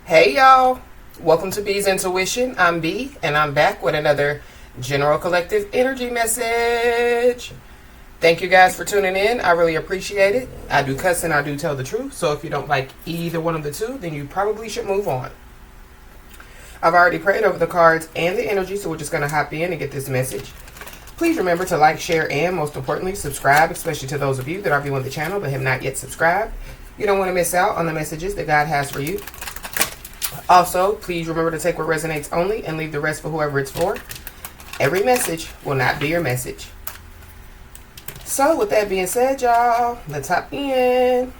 Hey y'all, welcome to B's Intuition. I'm B and I'm back with another General Collective Energy message. Thank you guys for tuning in. I really appreciate it. I do cuss and I do tell the truth, so if you don't like either one of the two, then you probably should move on. I've already prayed over the cards and the energy, so we're just going to hop in and get this message. Please remember to like, share, and most importantly, subscribe, especially to those of you that are viewing the channel but have not yet subscribed. You don't want to miss out on the messages that God has for you. Also, please remember to take what resonates only and leave the rest for whoever it's for. Every message will not be your message. So, with that being said, y'all, let's hop in.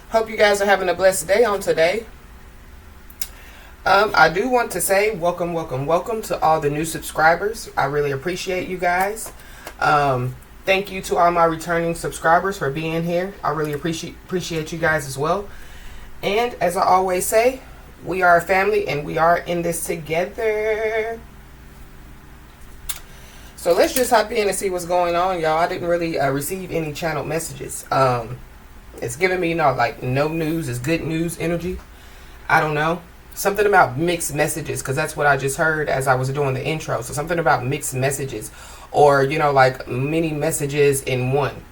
Hope you guys are having a blessed day on today. I do want to say welcome to all the new subscribers. I really appreciate you guys. Thank you to all my returning subscribers for being here. I really appreciate you guys as well. And as I always say, we are a family and we are in this together. So let's just hop in and see what's going on, y'all. I didn't really receive any channeled messages. It's giving me, like no news is good news energy. I don't know. Something about mixed messages, because that's what I just heard as I was doing the intro. So something about mixed messages or, like many messages in one.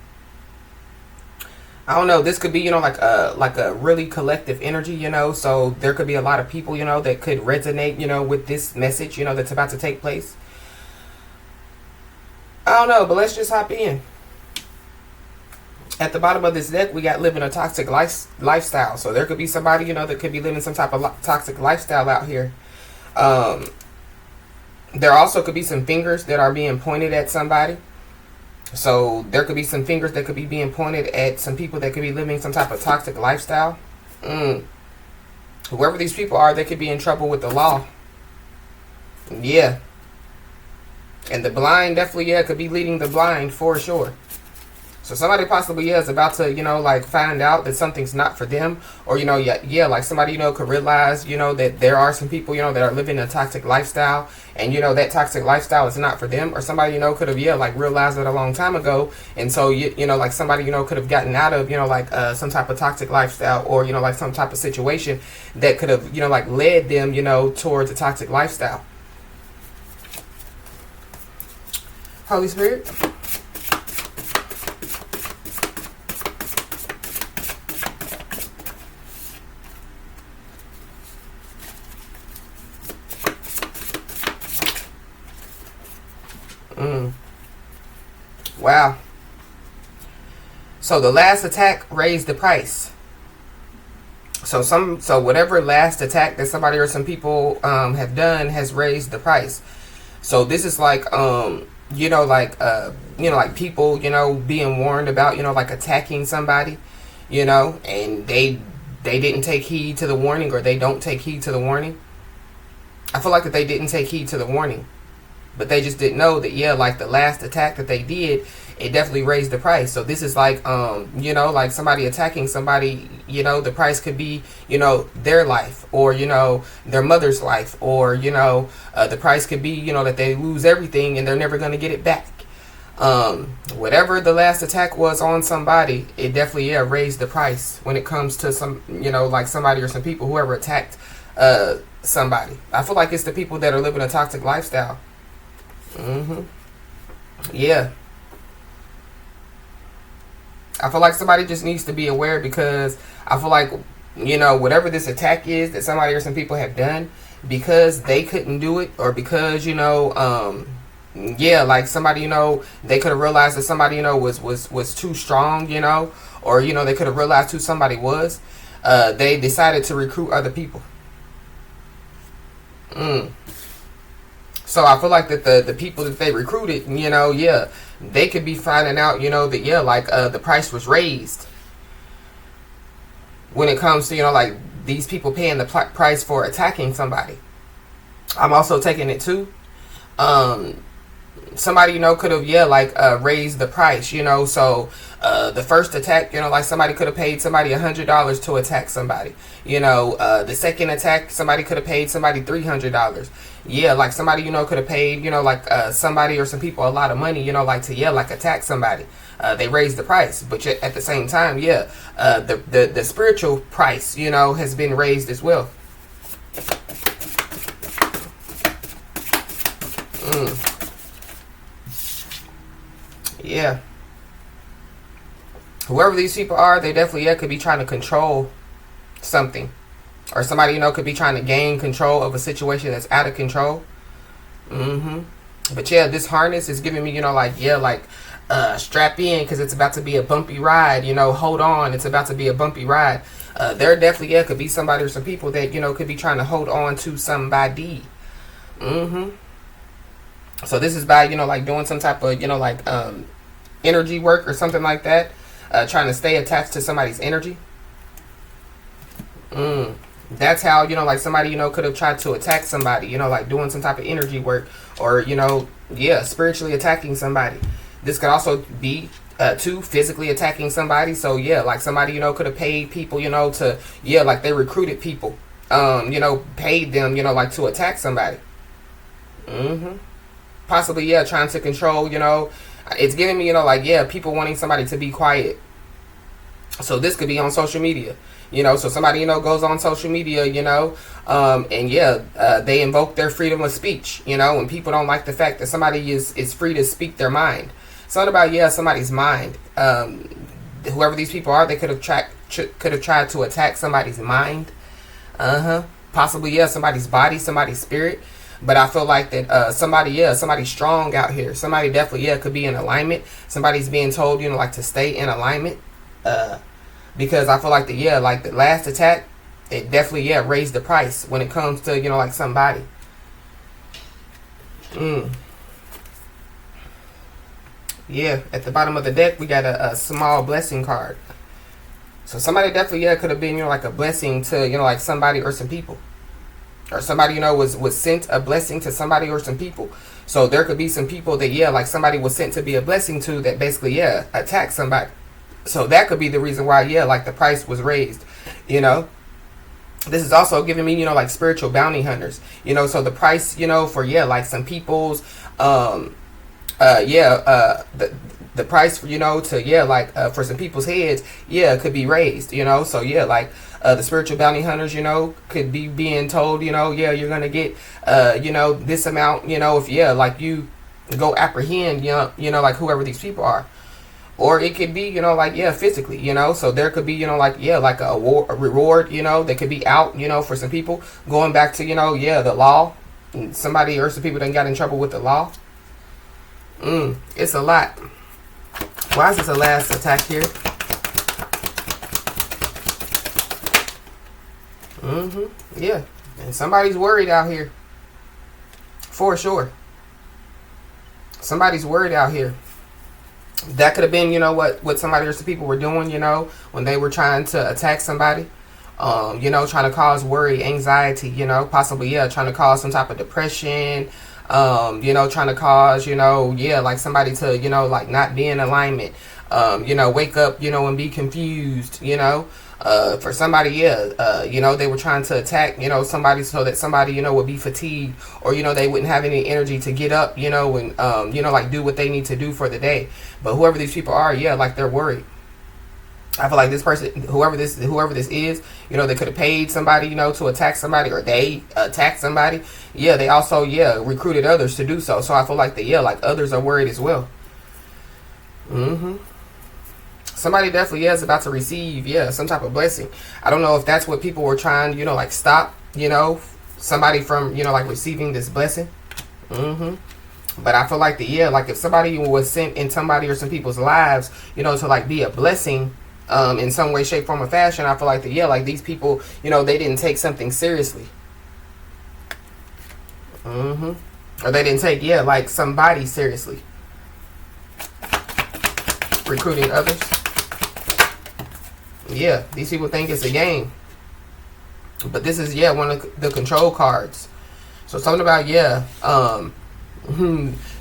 I don't know. This could be, like a really collective energy, so there could be a lot of people, that could resonate, with this message, that's about to take place. I don't know, but let's just hop in. At the bottom of this deck, we got living a toxic lifestyle. So there could be somebody, that could be living some type of toxic lifestyle out here. There also could be some fingers that are being pointed at somebody. So there could be some fingers that could be being pointed at some people that could be living some type of toxic lifestyle. Whoever these people are, they could be in trouble with the law. Yeah. And the blind definitely, could be leading the blind for sure. So somebody possibly, is about to, find out that something's not for them. Or, like somebody, could realize, that there are some people, that are living a toxic lifestyle. And, that toxic lifestyle is not for them. Or somebody, could have, realized it a long time ago. And so, like somebody, could have gotten out of, some type of toxic lifestyle. Or, some type of situation that could have, led them, towards a toxic lifestyle. Holy Spirit. Wow. So the last attack raised the price. So whatever last attack that somebody or some people have done has raised the price. So this is like people, being warned about, attacking somebody, and they didn't take heed to the warning, or they don't take heed to the warning. I feel like that they didn't take heed to the warning. But they just didn't know that, the last attack that they did, it definitely raised the price. So this is like, like somebody attacking somebody, the price could be, their life or, their mother's life or, the price could be, that they lose everything and they're never going to get it back. Whatever the last attack was on somebody, it definitely, raised the price when it comes to some, like somebody or some people, whoever attacked somebody. I feel like it's the people that are living a toxic lifestyle. Yeah. I feel like somebody just needs to be aware, because I feel like, whatever this attack is that somebody or some people have done, because they couldn't do it, or because, like somebody, they could have realized that somebody, was too strong, or, they could have realized who somebody was. They decided to recruit other people. So I feel like that the people that they recruited, they could be finding out, that, the price was raised. When it comes to, these people paying the price for attacking somebody. I'm also taking it too. Somebody, could have, raised the price, so the first attack, somebody could have paid somebody $100 to attack somebody. The second attack, somebody could have paid somebody $300. Somebody, could have paid, somebody or some people a lot of money, to attack somebody. They raised the price, but yet at the same time, yeah, the spiritual price, you know, has been raised as well. Yeah. Whoever these people are, they definitely, yeah, could be trying to control something. Or somebody, you know, could be trying to gain control of a situation that's out of control. But yeah, this harness is giving me, you know, like, yeah, like, strap in because it's about to be a bumpy ride. You know, hold on, it's about to be a bumpy ride. There definitely, yeah, could be somebody or some people that, you know, could be trying to hold on to somebody. So this is by, you know, like doing some type of, you know, like energy work or something like that. Trying to stay attached to somebody's energy. That's how, you know, like somebody, you know, could have tried to attack somebody, you know, like doing some type of energy work or, you know, yeah, spiritually attacking somebody. This could also be too physically attacking somebody. So yeah, like somebody, you know, could have paid people, you know, to, yeah, like they recruited people, you know, paid them, you know, like to attack somebody. Possibly, yeah, trying to control, you know, it's giving me, you know, like, yeah, people wanting somebody to be quiet. So this could be on social media. You know, so somebody, you know, goes on social media, you know, and yeah, they invoke their freedom of speech, you know, and people don't like the fact that somebody is free to speak their mind. Something about, yeah, somebody's mind. Whoever these people are, they could have tried to attack somebody's mind. Possibly, yeah, somebody's body, somebody's spirit. But I feel like that somebody's strong out here. Somebody definitely, yeah, could be in alignment. Somebody's being told, you know, like to stay in alignment. Because I feel like like the last attack, it definitely, yeah, raised the price when it comes to, you know, like somebody. Yeah, at the bottom of the deck, we got a small blessing card. So somebody definitely, yeah, could have been, you know, like a blessing to, you know, like somebody or some people. Or somebody, you know, was sent a blessing to somebody or some people. So there could be some people that, yeah, like somebody was sent to be a blessing to that basically, yeah, attacked somebody. So that could be the reason why, yeah, like the price was raised, you know. This is also giving me, you know, like spiritual bounty hunters, you know. So the price, you know, for, yeah, like some people's, the price for, you know, to, yeah, like for some people's heads, yeah, could be raised, you know. So yeah, like the spiritual bounty hunters, you know, could be being told, you know, yeah, you're gonna get, you know, this amount, you know, if, yeah, like you go apprehend, you know, like whoever these people are. Or it could be, you know, like, yeah, physically, you know. So there could be, you know, like, yeah, like a reward, you know, that could be out, you know, for some people. Going back to, you know, yeah, the law. Somebody or some people done got in trouble with the law. It's a lot. Why is this the last attack here? Yeah. And somebody's worried out here. For sure. Somebody's worried out here. That could have been, you know, what somebody or some people were doing, you know, when they were trying to attack somebody. You know, trying to cause worry, anxiety, you know, possibly, yeah, trying to cause some type of depression, you know, trying to cause, you know, yeah, like somebody to, you know, like not be in alignment, you know, wake up, you know, and be confused, you know. For somebody, yeah, you know, they were trying to attack, you know, somebody so that somebody, you know, would be fatigued or, you know, they wouldn't have any energy to get up, you know, and, you know, like do what they need to do for the day. But whoever these people are, yeah, like they're worried. I feel like this person, whoever this is, you know, they could have paid somebody, you know, to attack somebody or they attacked somebody. Yeah, they also, yeah, recruited others to do so. So I feel like yeah, like others are worried as well. Somebody definitely is about to receive, yeah, some type of blessing. I don't know if that's what people were trying, you know, like stop, you know, somebody from, you know, like receiving this blessing. But I feel like yeah, like if somebody was sent in somebody or some people's lives, you know, to like be a blessing, in some way, shape, form, or fashion, I feel like yeah, like these people, you know, they didn't take something seriously. Or they didn't take, yeah, like somebody seriously. Recruiting others. Yeah, these people think it's a game. But this is, yeah, one of the control cards. So something about, yeah,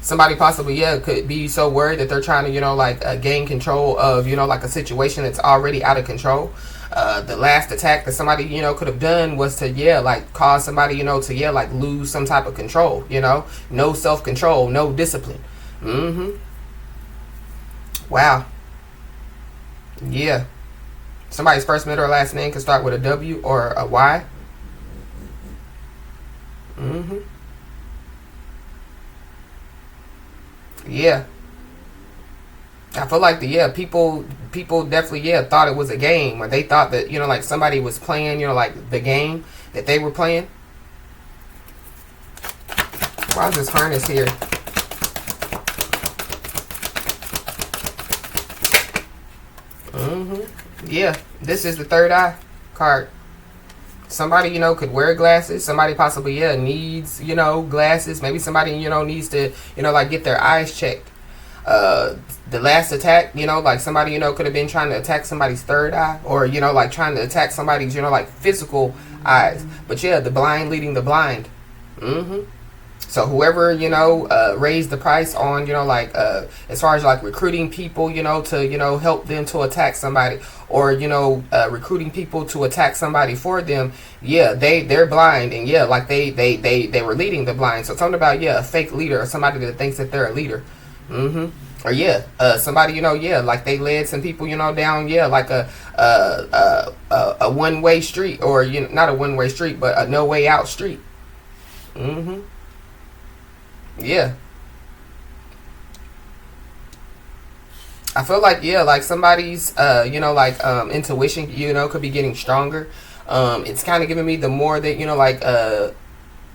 somebody possibly, yeah, could be so worried that they're trying to, you know, like gain control of, you know, like a situation that's already out of control. The last attack that somebody, you know, could have done was to, yeah, like cause somebody, you know, to, yeah, like lose some type of control, you know, no self-control, no discipline. Wow. Yeah. Somebody's first, middle, or last name can start with a W or a Y. Mm-hmm. Yeah. I feel like people definitely thought it was a game, or they thought that like somebody was playing like the game that they were playing. Why is this harness here? Yeah, this is the third eye card. Somebody could wear glasses. Somebody possibly needs glasses. Maybe somebody needs to like get their eyes checked. The last attack, like somebody could have been trying to attack somebody's third eye, or like trying to attack somebody's like physical eyes. But the blind leading the blind. So whoever raised the price on like as far as like recruiting people to help them to attack somebody, or recruiting people to attack somebody for them, they're blind, and like they were leading the blind. So something about a fake leader, or somebody that thinks that they're a leader. Or somebody like they led some people down like a one-way street, or not a one-way street, but a no way out street. Yeah. I feel like like somebody's intuition could be getting stronger. It's kind of giving me the more that like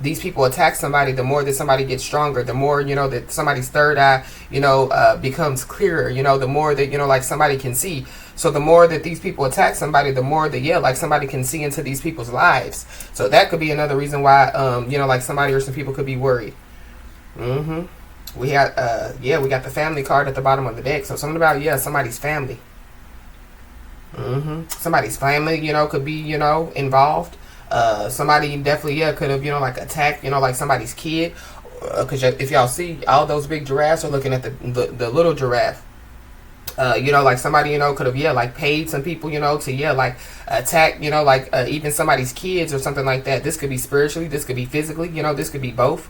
these people attack somebody, the more that somebody gets stronger, the more that somebody's third eye becomes clearer, the more that like somebody can see. So the more that these people attack somebody, the more that like somebody can see into these people's lives. So that could be another reason why like somebody or some people could be worried. We had we got the family card at the bottom of the deck. So something about somebody's family. Somebody's family could be involved. Somebody definitely could have like attacked like somebody's kid, because if y'all see, all those big giraffes are looking at the little giraffe. Like somebody could have like paid some people to like attack like even somebody's kids or something like that. This could be spiritually, this could be physically, this could be both.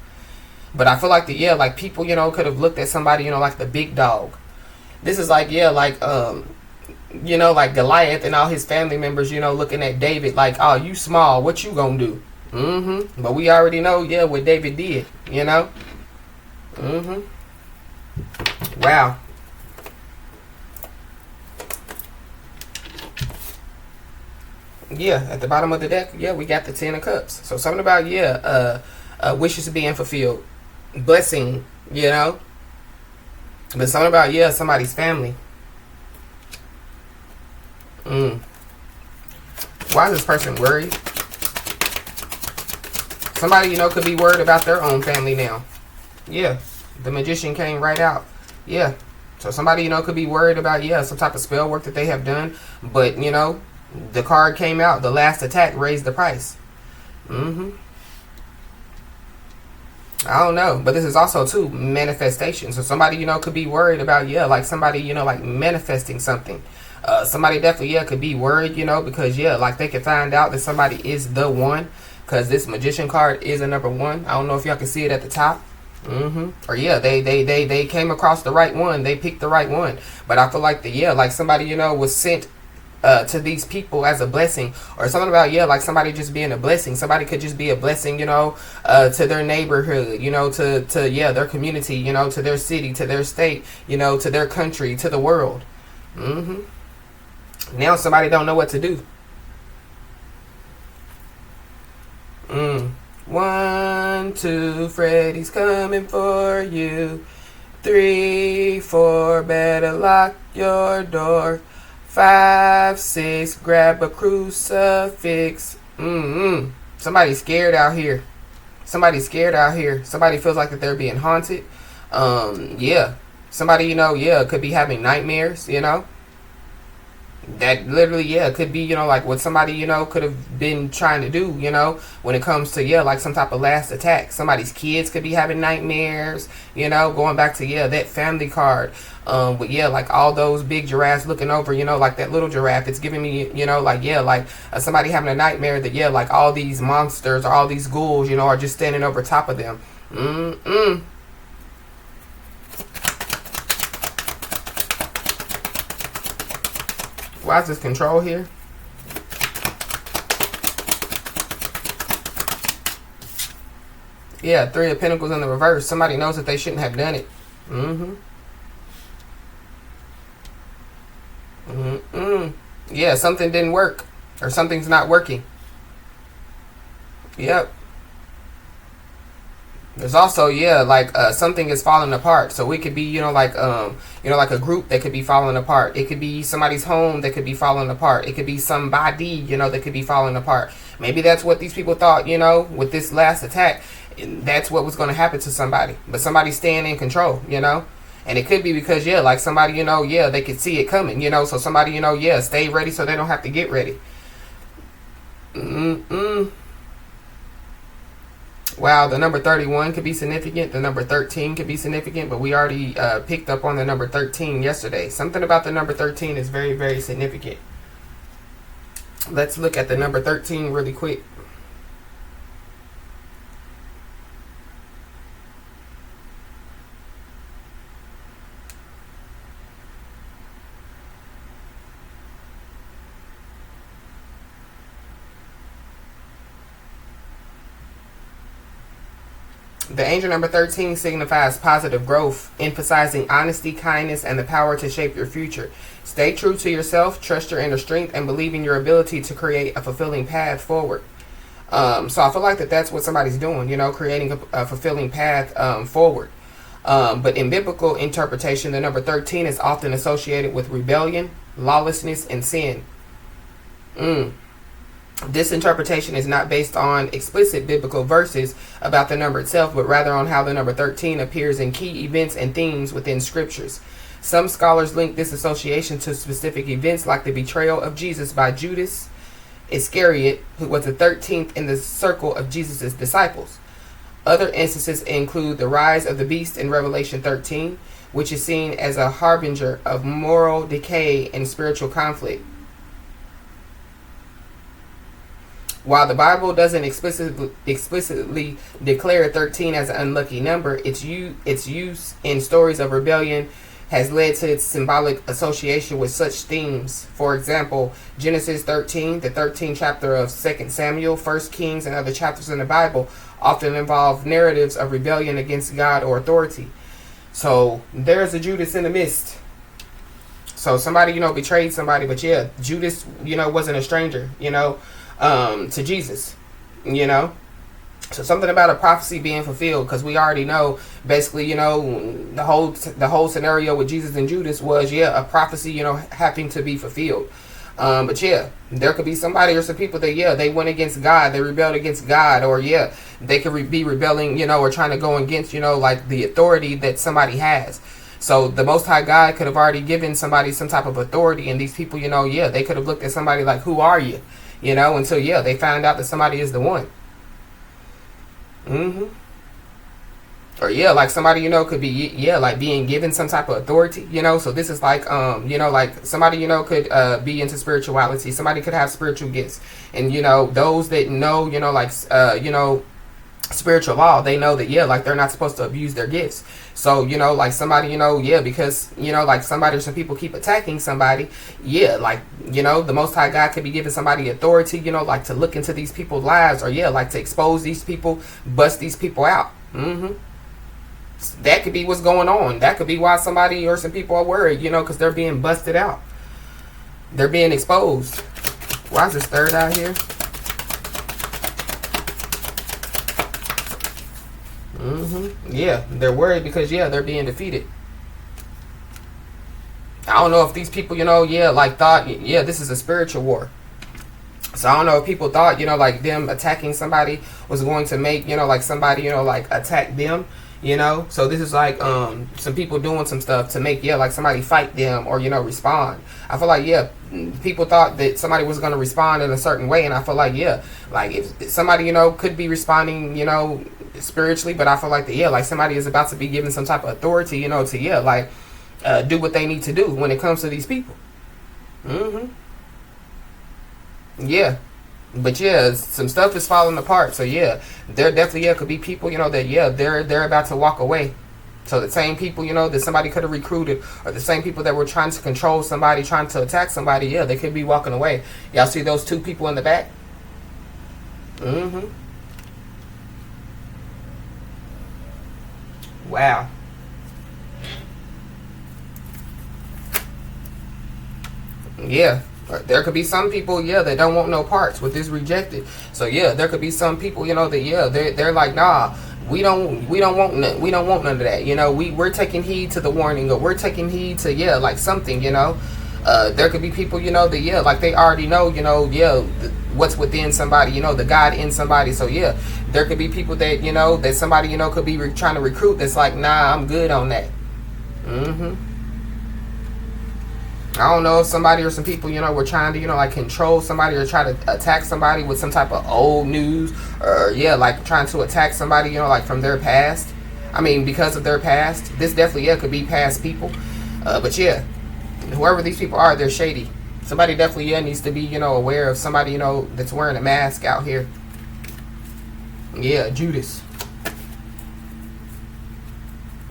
But I feel like like people could have looked at somebody like the big dog. This is like like like Goliath and all his family members looking at David like, oh, you small, what you gonna do? But we already know what David did. Wow. At the bottom of the deck, we got the Ten of Cups. So something about wishes being fulfilled, blessing, but something about somebody's family. Why is this person worried? Somebody could be worried about their own family now. The Magician came right out. So somebody could be worried about some type of spell work that they have done, but the card came out. The last attack raised the price. I don't know, but this is also too manifestation. So somebody could be worried about like somebody like manifesting something. Somebody definitely could be worried because like they could find out that somebody is the one, because this Magician card is a number 1. I don't know if y'all can see it at the top. Or they came across the right one. They picked the right one. But I feel like like somebody was sent to these people as a blessing, or something about like somebody just being a blessing. Somebody could just be a blessing to their neighborhood, to their community, to their city, to their state, to their country, to the world. Now somebody don't know what to do. 1, 2, Freddy's coming for you. 3, 4, better lock your door. 5, 6, grab a crucifix. Somebody's scared out here. Somebody's scared out here. Somebody feels like that they're being haunted. Somebody could be having nightmares. That literally could be like what somebody could have been trying to do when it comes to like some type of last attack. Somebody's kids could be having nightmares, going back to that family card, but like all those big giraffes looking over like that little giraffe. It's giving me like somebody having a nightmare that like all these monsters or all these ghouls are just standing over top of them. Why is this control here? Yeah, Three of Pentacles in the reverse. Somebody knows that they shouldn't have done it. Yeah, something didn't work. Or something's not working. Yep. There's also, yeah, like something is falling apart. So it could be, like like a group that could be falling apart. It could be somebody's home that could be falling apart. It could be somebody, that could be falling apart. Maybe that's what these people thought, with this last attack. That's what was going to happen to somebody. But somebody's staying in control, And it could be because, yeah, like somebody, they could see it coming, So somebody, stay ready so they don't have to get ready. Wow, the number 31 could be significant. The number 13 could be significant, but we already picked up on the number 13 yesterday. Something about the number 13 is very, very significant. Let's look at the number 13 really quick. The angel number 13 signifies positive growth, emphasizing honesty, kindness, and the power to shape your future. Stay true to yourself, trust your inner strength, and believe in your ability to create a fulfilling path forward. So I feel like that's what somebody's doing, creating a fulfilling path forward. But in biblical interpretation, the number 13 is often associated with rebellion, lawlessness, and sin. This interpretation is not based on explicit biblical verses about the number itself, but rather on how the number 13 appears in key events and themes within scriptures. Some scholars link this association to specific events like the betrayal of Jesus by Judas Iscariot, who was the 13th in the circle of Jesus' disciples. Other instances include the rise of the beast in Revelation 13, which is seen as a harbinger of moral decay and spiritual conflict. While the Bible doesn't explicitly declare 13 as an unlucky number, its use in stories of rebellion has led to its symbolic association with such themes. For example, Genesis 13, the 13th chapter of 2 Samuel, 1 Kings, and other chapters in the Bible often involve narratives of rebellion against God or authority. So there's a Judas in the midst. So somebody, betrayed somebody, but yeah, Judas, wasn't a stranger, to Jesus, So something about a prophecy being fulfilled, because we already know, basically, the whole scenario with Jesus and Judas was, a prophecy, having to be fulfilled. But yeah, there could be somebody or some people that, they went against God, they rebelled against God, or they could be rebelling, or trying to go against, like the authority that somebody has. So the Most High God could have already given somebody some type of authority, and these people, they could have looked at somebody like, who are you? Until, they found out that somebody is the one. Or, like somebody, could be, like being given some type of authority, So this is like, like somebody, could be into spirituality. Somebody could have spiritual gifts. And, those that know, like, spiritual law, they know that, like they're not supposed to abuse their gifts. So, like somebody, because, like somebody or some people keep attacking somebody, like, the Most High God could be giving somebody authority, like to look into these people's lives, or like to expose these people, bust these people out. That could be what's going on. That could be why somebody or some people are worried, because they're being busted out. They're being exposed. Why is this third out here? Yeah, they're worried because, they're being defeated. I don't know if these people, like thought, this is a spiritual war. So I don't know if people thought, like them attacking somebody was going to make, like somebody, like attack them, So this is like some people doing some stuff to make, like somebody fight them or, respond. I feel like, people thought that somebody was going to respond in a certain way. And I feel like, like if somebody, could be responding, spiritually, but I feel like like somebody is about to be given some type of authority, to like do what they need to do when it comes to these people. But some stuff is falling apart. So there definitely could be people, that they're about to walk away. So the same people, that somebody could have recruited, or the same people that were trying to control somebody, trying to attack somebody, yeah, they could be walking away. Y'all see those two people in the back? Mm-hmm. Wow. Yeah. There could be some people, yeah, that don't want no parts with this rejected. So yeah, there could be some people, that yeah, they're like, nah, we don't want none of that. We're taking heed to the warning, or we're taking heed to, yeah, like something, there could be people, that yeah, like they already know, yeah, what's within somebody, the God in somebody. So yeah, there could be people that, that somebody, could be trying to recruit that's like, nah, I'm good on that. Mm-hmm. I don't know if somebody or some people, were trying to, like control somebody or try to attack somebody with some type of old news, or yeah, like trying to attack somebody, like from their past. I mean, because of their past. This definitely, yeah, could be past people. But yeah, whoever these people are, they're shady. Somebody definitely, yeah, needs to be, aware of somebody, that's wearing a mask out here. Yeah, Judas.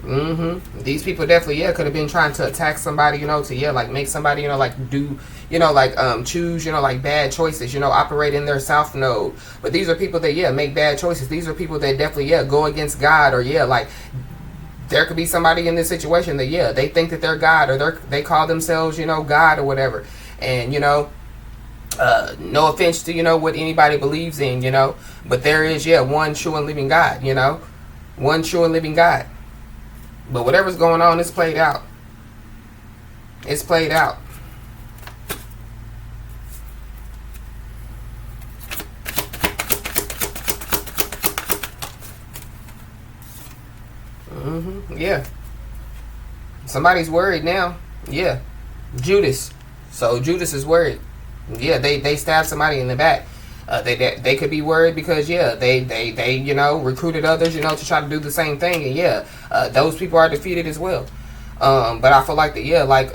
Mm-hmm. These people definitely, yeah, could have been trying to attack somebody, to, yeah, like make somebody, like do, like choose, like bad choices, operate in their south node. But these are people that, yeah, make bad choices. These are people that definitely, yeah, go against God, or yeah, like there could be somebody in this situation that, yeah, they think that they're God, or they call themselves, God or whatever. And, no offense to, what anybody believes in, but there is, yeah, one true and living God, one true and living God. But whatever's going on, it's played out. It's played out. Yeah. Somebody's worried now. Yeah. Judas. So Judas is worried. Yeah, they stabbed somebody in the back. They could be worried because, yeah, they recruited others, to try to do the same thing. And yeah, those people are defeated as well. But I feel like that, yeah, like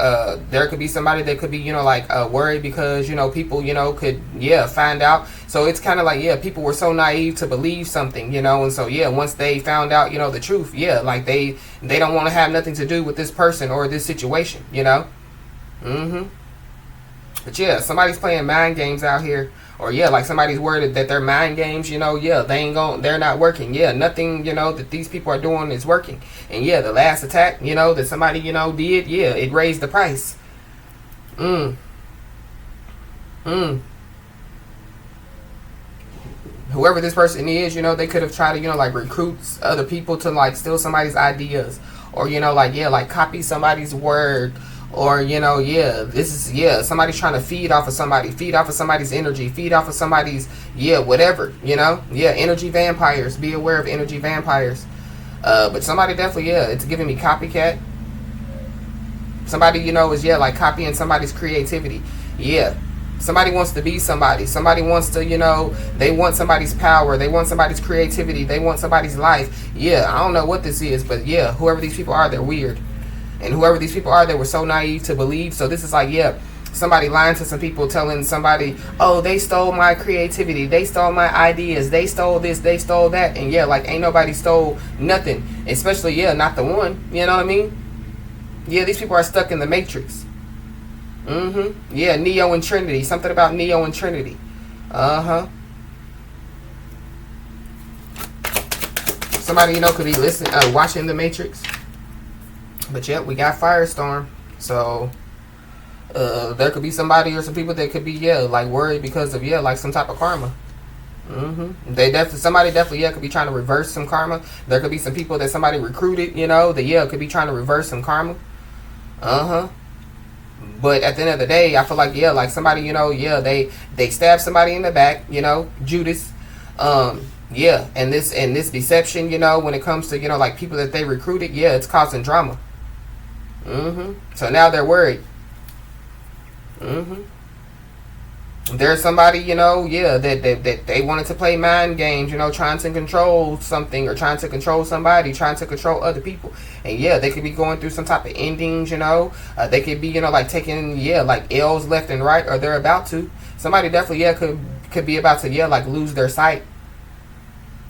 there could be somebody that could be, worried because, people, could, yeah, find out. So it's kind of like, yeah, people were so naive to believe something, and so, yeah, once they found out, the truth, yeah, like they don't want to have nothing to do with this person or this situation, Mm-hmm. But yeah, somebody's playing mind games out here. Or yeah, like somebody's worried that their mind games, yeah, they're not working. Yeah, nothing, that these people are doing is working. And yeah, the last attack, that somebody, did, yeah, it raised the price. Whoever this person is, they could have tried to, like recruit other people to like steal somebody's ideas. Or, like, yeah, like copy somebody's word. Or, yeah, this is, yeah, somebody's trying to feed off of somebody's energy, feed off of somebody's, yeah, whatever, yeah, energy vampires. Be aware of energy vampires. But somebody definitely, yeah, it's giving me copycat. Somebody, is, yeah, like copying somebody's creativity. Yeah. Somebody wants to be somebody. Somebody wants to, they want somebody's power. They want somebody's creativity. They want somebody's life. Yeah, I don't know what this is, but yeah, whoever these people are, they're weird. And whoever these people are, they were so naive to believe. So this is like, yeah, somebody lying to some people, telling somebody, oh, they stole my creativity. They stole my ideas. They stole this. They stole that. And yeah, like ain't nobody stole nothing. Especially, yeah, not the one. You know what I mean? Yeah, these people are stuck in the Matrix. Yeah, Neo and Trinity. Something about Neo and Trinity. Somebody, could be listening, watching the Matrix. But yeah, we got Firestorm. So there could be somebody or some people that could be, yeah, like worried because of, yeah, like some type of karma. Somebody definitely, yeah, could be trying to reverse some karma. There could be some people that somebody recruited, that, yeah, could be trying to reverse some karma. But at the end of the day, I feel like, yeah, like somebody, yeah, they stabbed somebody in the back, Judas. Yeah, and this deception, when it comes to, like people that they recruited, yeah, it's causing drama. So now they're worried. There's somebody, yeah, that they wanted to play mind games, trying to control something or trying to control somebody, trying to control other people. And yeah, they could be going through some type of endings, they could be, like taking, yeah, like L's left and right, or they're about to. Somebody definitely, yeah, could be about to, yeah, like lose their sight,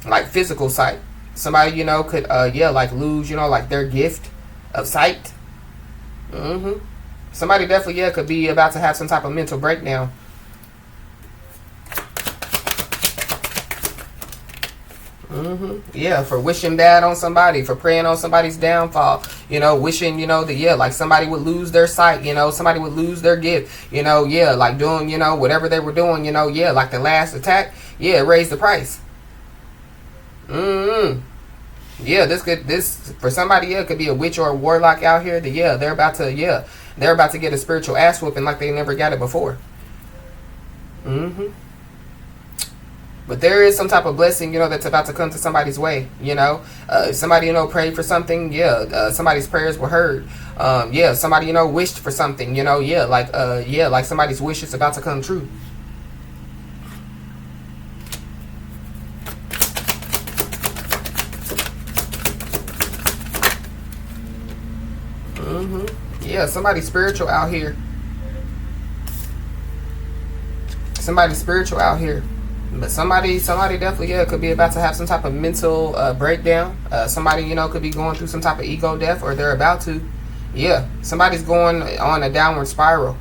like physical sight. Somebody, you know, could yeah, like lose, you know, like their gift of sight. Somebody definitely, yeah, could be about to have some type of mental breakdown. Yeah, for wishing bad on somebody, for praying on somebody's downfall, you know, wishing, you know, that, yeah, like somebody would lose their sight, you know, somebody would lose their gift, you know, yeah, like doing, you know, whatever they were doing, you know, yeah, like the last attack, yeah, raise the price. Yeah, this for somebody, yeah, could be a witch or a warlock out here that, yeah, they're about to get a spiritual ass whooping like they never got it before. But there is some type of blessing, you know, that's about to come to somebody's way, you know. Somebody, you know, prayed for something, yeah, somebody's prayers were heard. Yeah, somebody, you know, wished for something, you know, yeah, like somebody's wish is about to come true. Yeah, somebody's spiritual out here. Somebody's spiritual out here. But somebody definitely, yeah, could be about to have some type of mental breakdown. Somebody, you know, could be going through some type of ego death, or they're about to. Yeah, somebody's going on a downward spiral.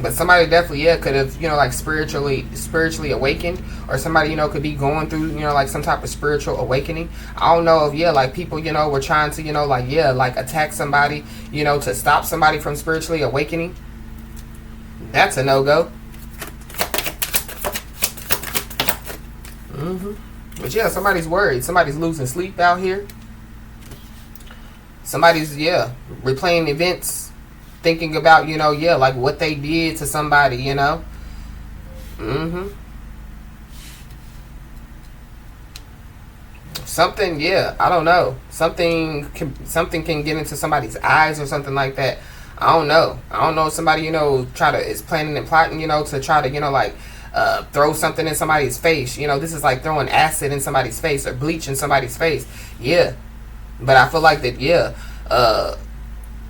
But somebody definitely, yeah, could have, you know, like spiritually awakened, or somebody, you know, could be going through, you know, like some type of spiritual awakening. I don't know if, yeah, like people, you know, were trying to, you know, like, yeah, like attack somebody, you know, to stop somebody from spiritually awakening. That's a no-go. But yeah, somebody's worried. Somebody's losing sleep out here. Somebody's, yeah, replaying events, thinking about, you know, yeah, like what they did to somebody, you know. Something, yeah, I don't know. Something can get into somebody's eyes or something like that. I don't know. If somebody, you know, is planning and plotting, you know, to try to, you know, like throw something in somebody's face. You know, this is like throwing acid in somebody's face or bleach in somebody's face. Yeah. But I feel like that, yeah,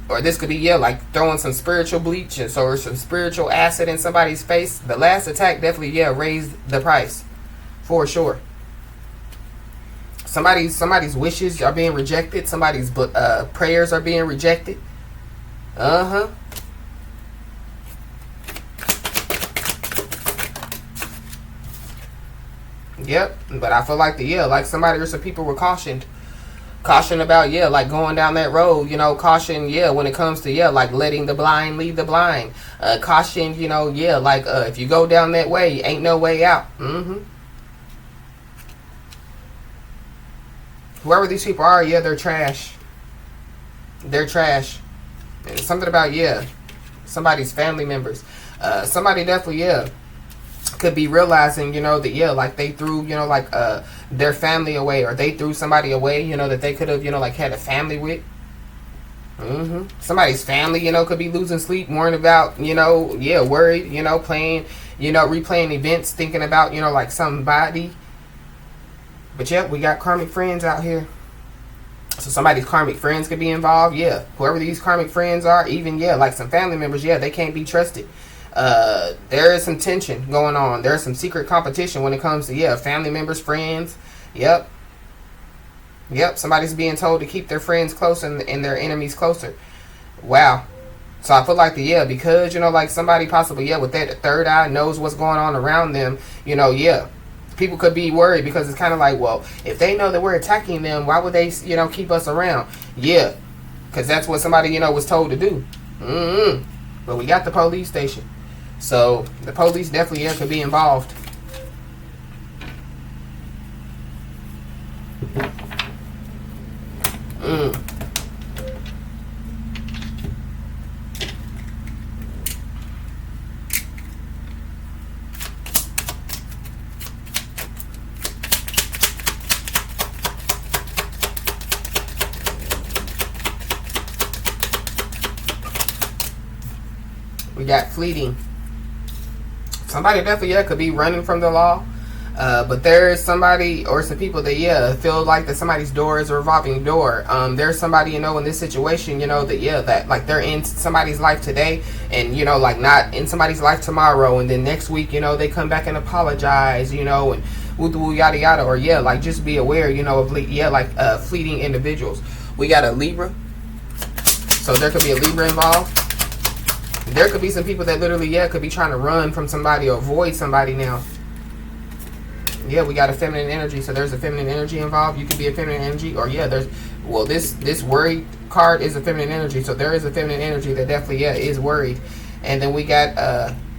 or this could be, yeah, like throwing some spiritual bleach or some spiritual acid in somebody's face. The last attack definitely, yeah, raised the price for sure. Somebody's wishes are being rejected. Somebody's prayers are being rejected. Yep. But I feel like like somebody or some people were cautioned about, yeah, like going down that road, you know, caution, yeah, when it comes to, yeah, like letting the blind lead the blind. Caution, you know, yeah, like if you go down that way, ain't no way out. Whoever these people are, yeah, they're trash. They're trash. And something about, yeah, somebody's family members. Somebody definitely, yeah, could be realizing, you know, that, yeah, like they threw, you know, like their family away, or they threw somebody away, you know, that they could have, you know, like had a family with. Somebody's family, you know, could be losing sleep, worrying about, you know, yeah, worried, you know, playing, you know, replaying events, thinking about, you know, like somebody. But yeah, we got karmic friends out here. So somebody's karmic friends could be involved. Yeah, whoever these karmic friends are, even, yeah, like some family members, yeah, they can't be trusted. There is some tension going on. There's some secret competition when it comes to, yeah, family members, friends. Yep. Somebody's being told to keep their friends close and their enemies closer. Wow. So I feel like because, you know, like somebody possibly, yeah, with that third eye knows what's going on around them, you know, yeah, people could be worried, because it's kind of like, well, if they know that we're attacking them, why would they, you know, keep us around? Yeah, because that's what somebody, you know, was told to do. But we got the police station. So the police definitely, yeah, could be involved. We got fleeting. Somebody definitely, yeah, could be running from the law. But there's somebody or some people that, yeah, feel like that somebody's door is a revolving door. There's somebody, you know, in this situation, you know, that, yeah, that like they're in somebody's life today and, you know, like not in somebody's life tomorrow. And then next week, you know, they come back and apologize, you know, and woo yada yada. Or, yeah, like just be aware, you know, of, yeah, like fleeting individuals. We got a Libra. So there could be a Libra involved. There could be some people that literally, yeah, could be trying to run from somebody or avoid somebody now. Yeah, we got a feminine energy, so there's a feminine energy involved. You could be a feminine energy, or yeah, there's, well, this worried card is a feminine energy, so there is a feminine energy that definitely, yeah, is worried. And then we got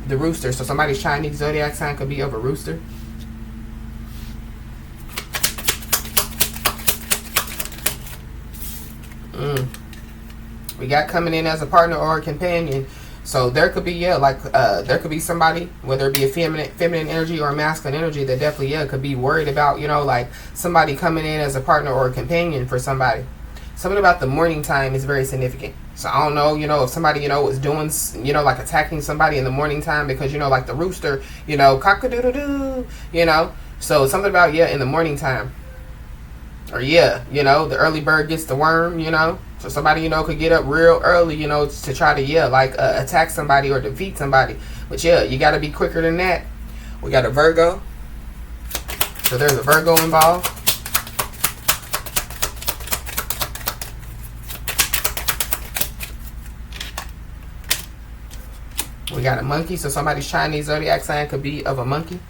the rooster, so somebody's Chinese zodiac sign could be of a rooster. We got coming in as a partner or a companion. So there could be, yeah, like there could be somebody, whether it be a feminine energy or a masculine energy, that definitely, yeah, could be worried about, you know, like somebody coming in as a partner or a companion for somebody. Something about the morning time is very significant. So I don't know, you know, if somebody, you know, was doing, you know, like attacking somebody in the morning time, because, you know, like the rooster, you know, cock-a-doodle-doo, you know. So something about, yeah, in the morning time. Or, yeah, you know, the early bird gets the worm, you know. So somebody, you know, could get up real early, you know, to try to, yeah, like attack somebody or defeat somebody. But, yeah, you got to be quicker than that. We got a Virgo. So there's a Virgo involved. We got a monkey. So somebody's Chinese zodiac sign could be of a monkey.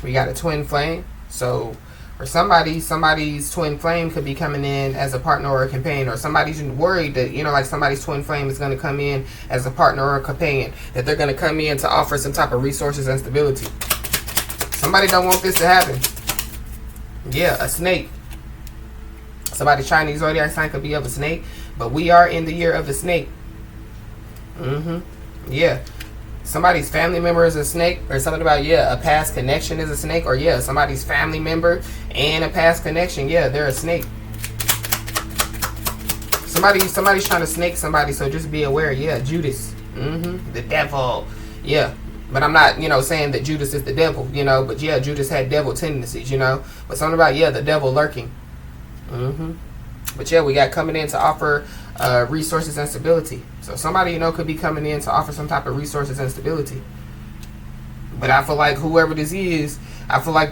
We got a twin flame. So, or somebody's twin flame could be coming in as a partner or a companion, or somebody's worried that, you know, like somebody's twin flame is going to come in as a partner or a companion, that they're going to come in to offer some type of resources and stability. Somebody don't want this to happen. Yeah, a snake. Somebody's Chinese zodiac sign could be of a snake, but we are in the year of the snake. Yeah. Somebody's family member is a snake, or something about, yeah, a past connection is a snake, or yeah, somebody's family member and a past connection, yeah, they're a snake. Somebody's trying to snake somebody, so just be aware. Yeah, Judas, the devil, yeah. But I'm not, you know, saying that Judas is the devil, you know, but yeah, Judas had devil tendencies, you know. But something about, yeah, the devil lurking. But yeah, we got coming in to offer resources and stability. So somebody, you know, could be coming in to offer some type of resources and stability. But I feel like whoever this is, I feel like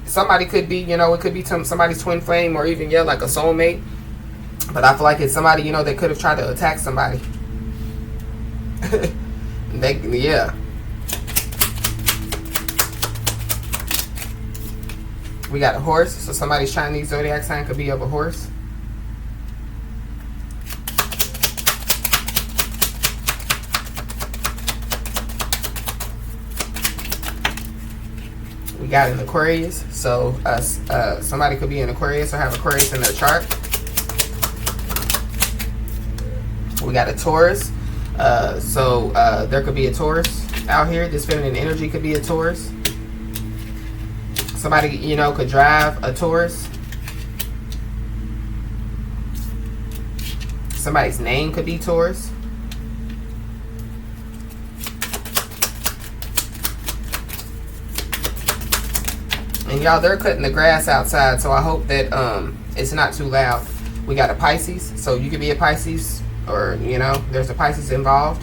somebody could be, you know, it could be somebody's twin flame, or even, yeah, like a soulmate. But I feel like it's somebody, you know, that could have tried to attack somebody. Yeah. We got a horse. So somebody's Chinese zodiac sign could be of a horse. We got an Aquarius, so somebody could be an Aquarius or have Aquarius in their chart. We got a Taurus, so there could be a Taurus out here. This feminine energy could be a Taurus. Somebody, you know, could drive a Taurus. Somebody's name could be Taurus. And y'all, they're cutting the grass outside, so I hope that it's not too loud. We got a Pisces, so you could be a Pisces, or, you know, there's a Pisces involved.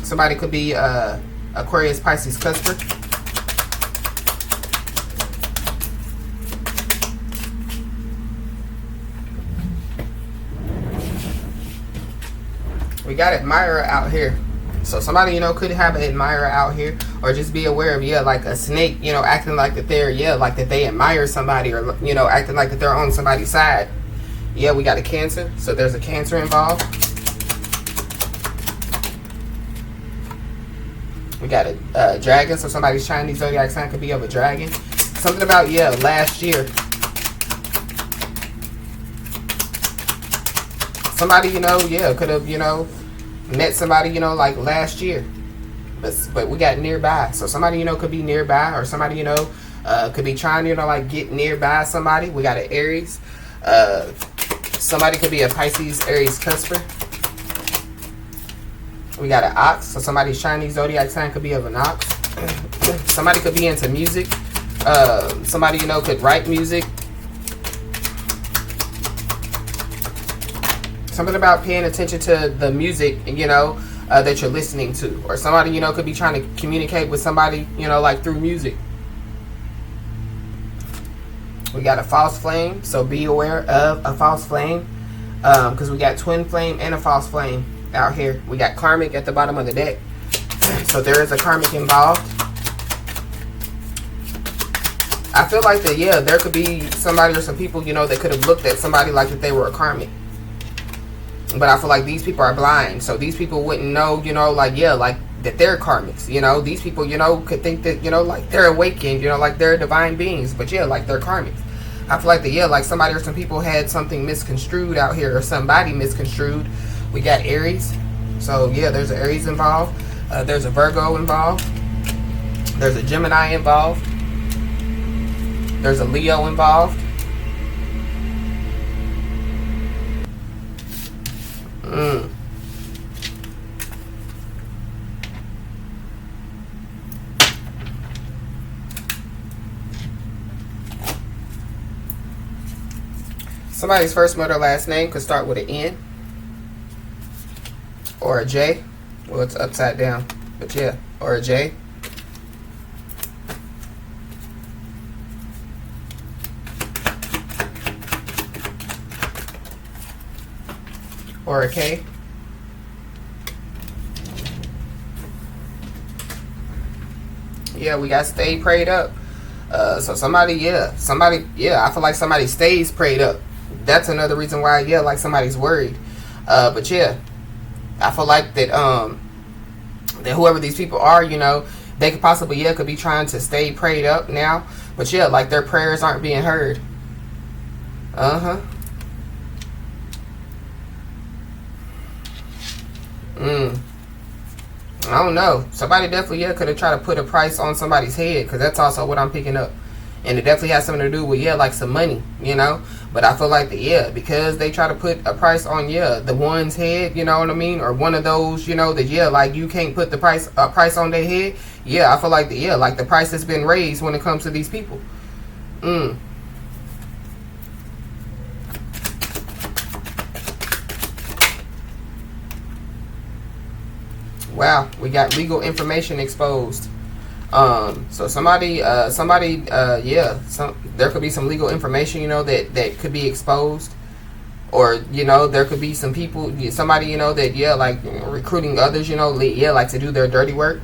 Somebody could be Aquarius, Pisces, Cusper. We got admirer out here. So somebody, you know, could have an admirer out here, or just be aware of, yeah, like a snake, you know, acting like that they're, yeah, like that they admire somebody, or, you know, acting like that they're on somebody's side. Yeah, we got a Cancer, so there's a Cancer involved. We got a dragon, so somebody's Chinese zodiac sign could be of a dragon. Something about, yeah, last year. Somebody, you know, yeah, could have, you know, met somebody, you know, like last year. But we got nearby. So somebody, you know, could be nearby, or somebody, you know, could be trying to, you know, like get nearby somebody. We got an Aries. Somebody could be a Pisces, Aries, Cusper. We got an ox. So somebody's Chinese zodiac sign could be of an ox. Somebody could be into music. Somebody, you know, could write music. Something about paying attention to the music, you know, that you're listening to. Or somebody, you know, could be trying to communicate with somebody, you know, like through music. We got a false flame, so be aware of a false flame. Because we got twin flame and a false flame out here. We got karmic at the bottom of the deck. So there is a karmic involved. I feel like that, yeah, there could be somebody or some people, you know, that could have looked at somebody like that they were a karmic. But I feel like these people are blind. So these people wouldn't know, you know, like, yeah, like that they're karmics. You know, these people, you know, could think that, you know, like they're awakened, you know, like they're divine beings. But yeah, like they're karmics. I feel like that, yeah, like somebody or some people had something misconstrued out here, or somebody misconstrued. We got Aries. So yeah, there's an Aries involved. There's a Virgo involved. There's a Gemini involved. There's a Leo involved. Somebody's first, middle, last name could start with an N or a J. Well, it's upside down, but yeah, or a J. Or a K. Yeah, we got stay prayed up. So somebody, yeah, I feel like somebody stays prayed up. That's another reason why, yeah, like somebody's worried. But yeah, I feel like that that whoever these people are, you know, they could possibly, yeah, could be trying to stay prayed up now. But yeah, like their prayers aren't being heard. I don't know. Somebody definitely, yeah, could have tried to put a price on somebody's head, because that's also what I'm picking up. And it definitely has something to do with, yeah, like some money, you know. But I feel like that, yeah, because they try to put a price on, yeah, the one's head, you know what I mean? Or one of those, you know, that, yeah, like you can't put the price on their head. Yeah, I feel like that, yeah, like the price has been raised when it comes to these people. Wow, we got legal information exposed. So somebody, yeah, there could be some legal information, you know, that could be exposed. Or, you know, there could be some people, somebody, you know, that, yeah, like recruiting others, you know, yeah, like to do their dirty work.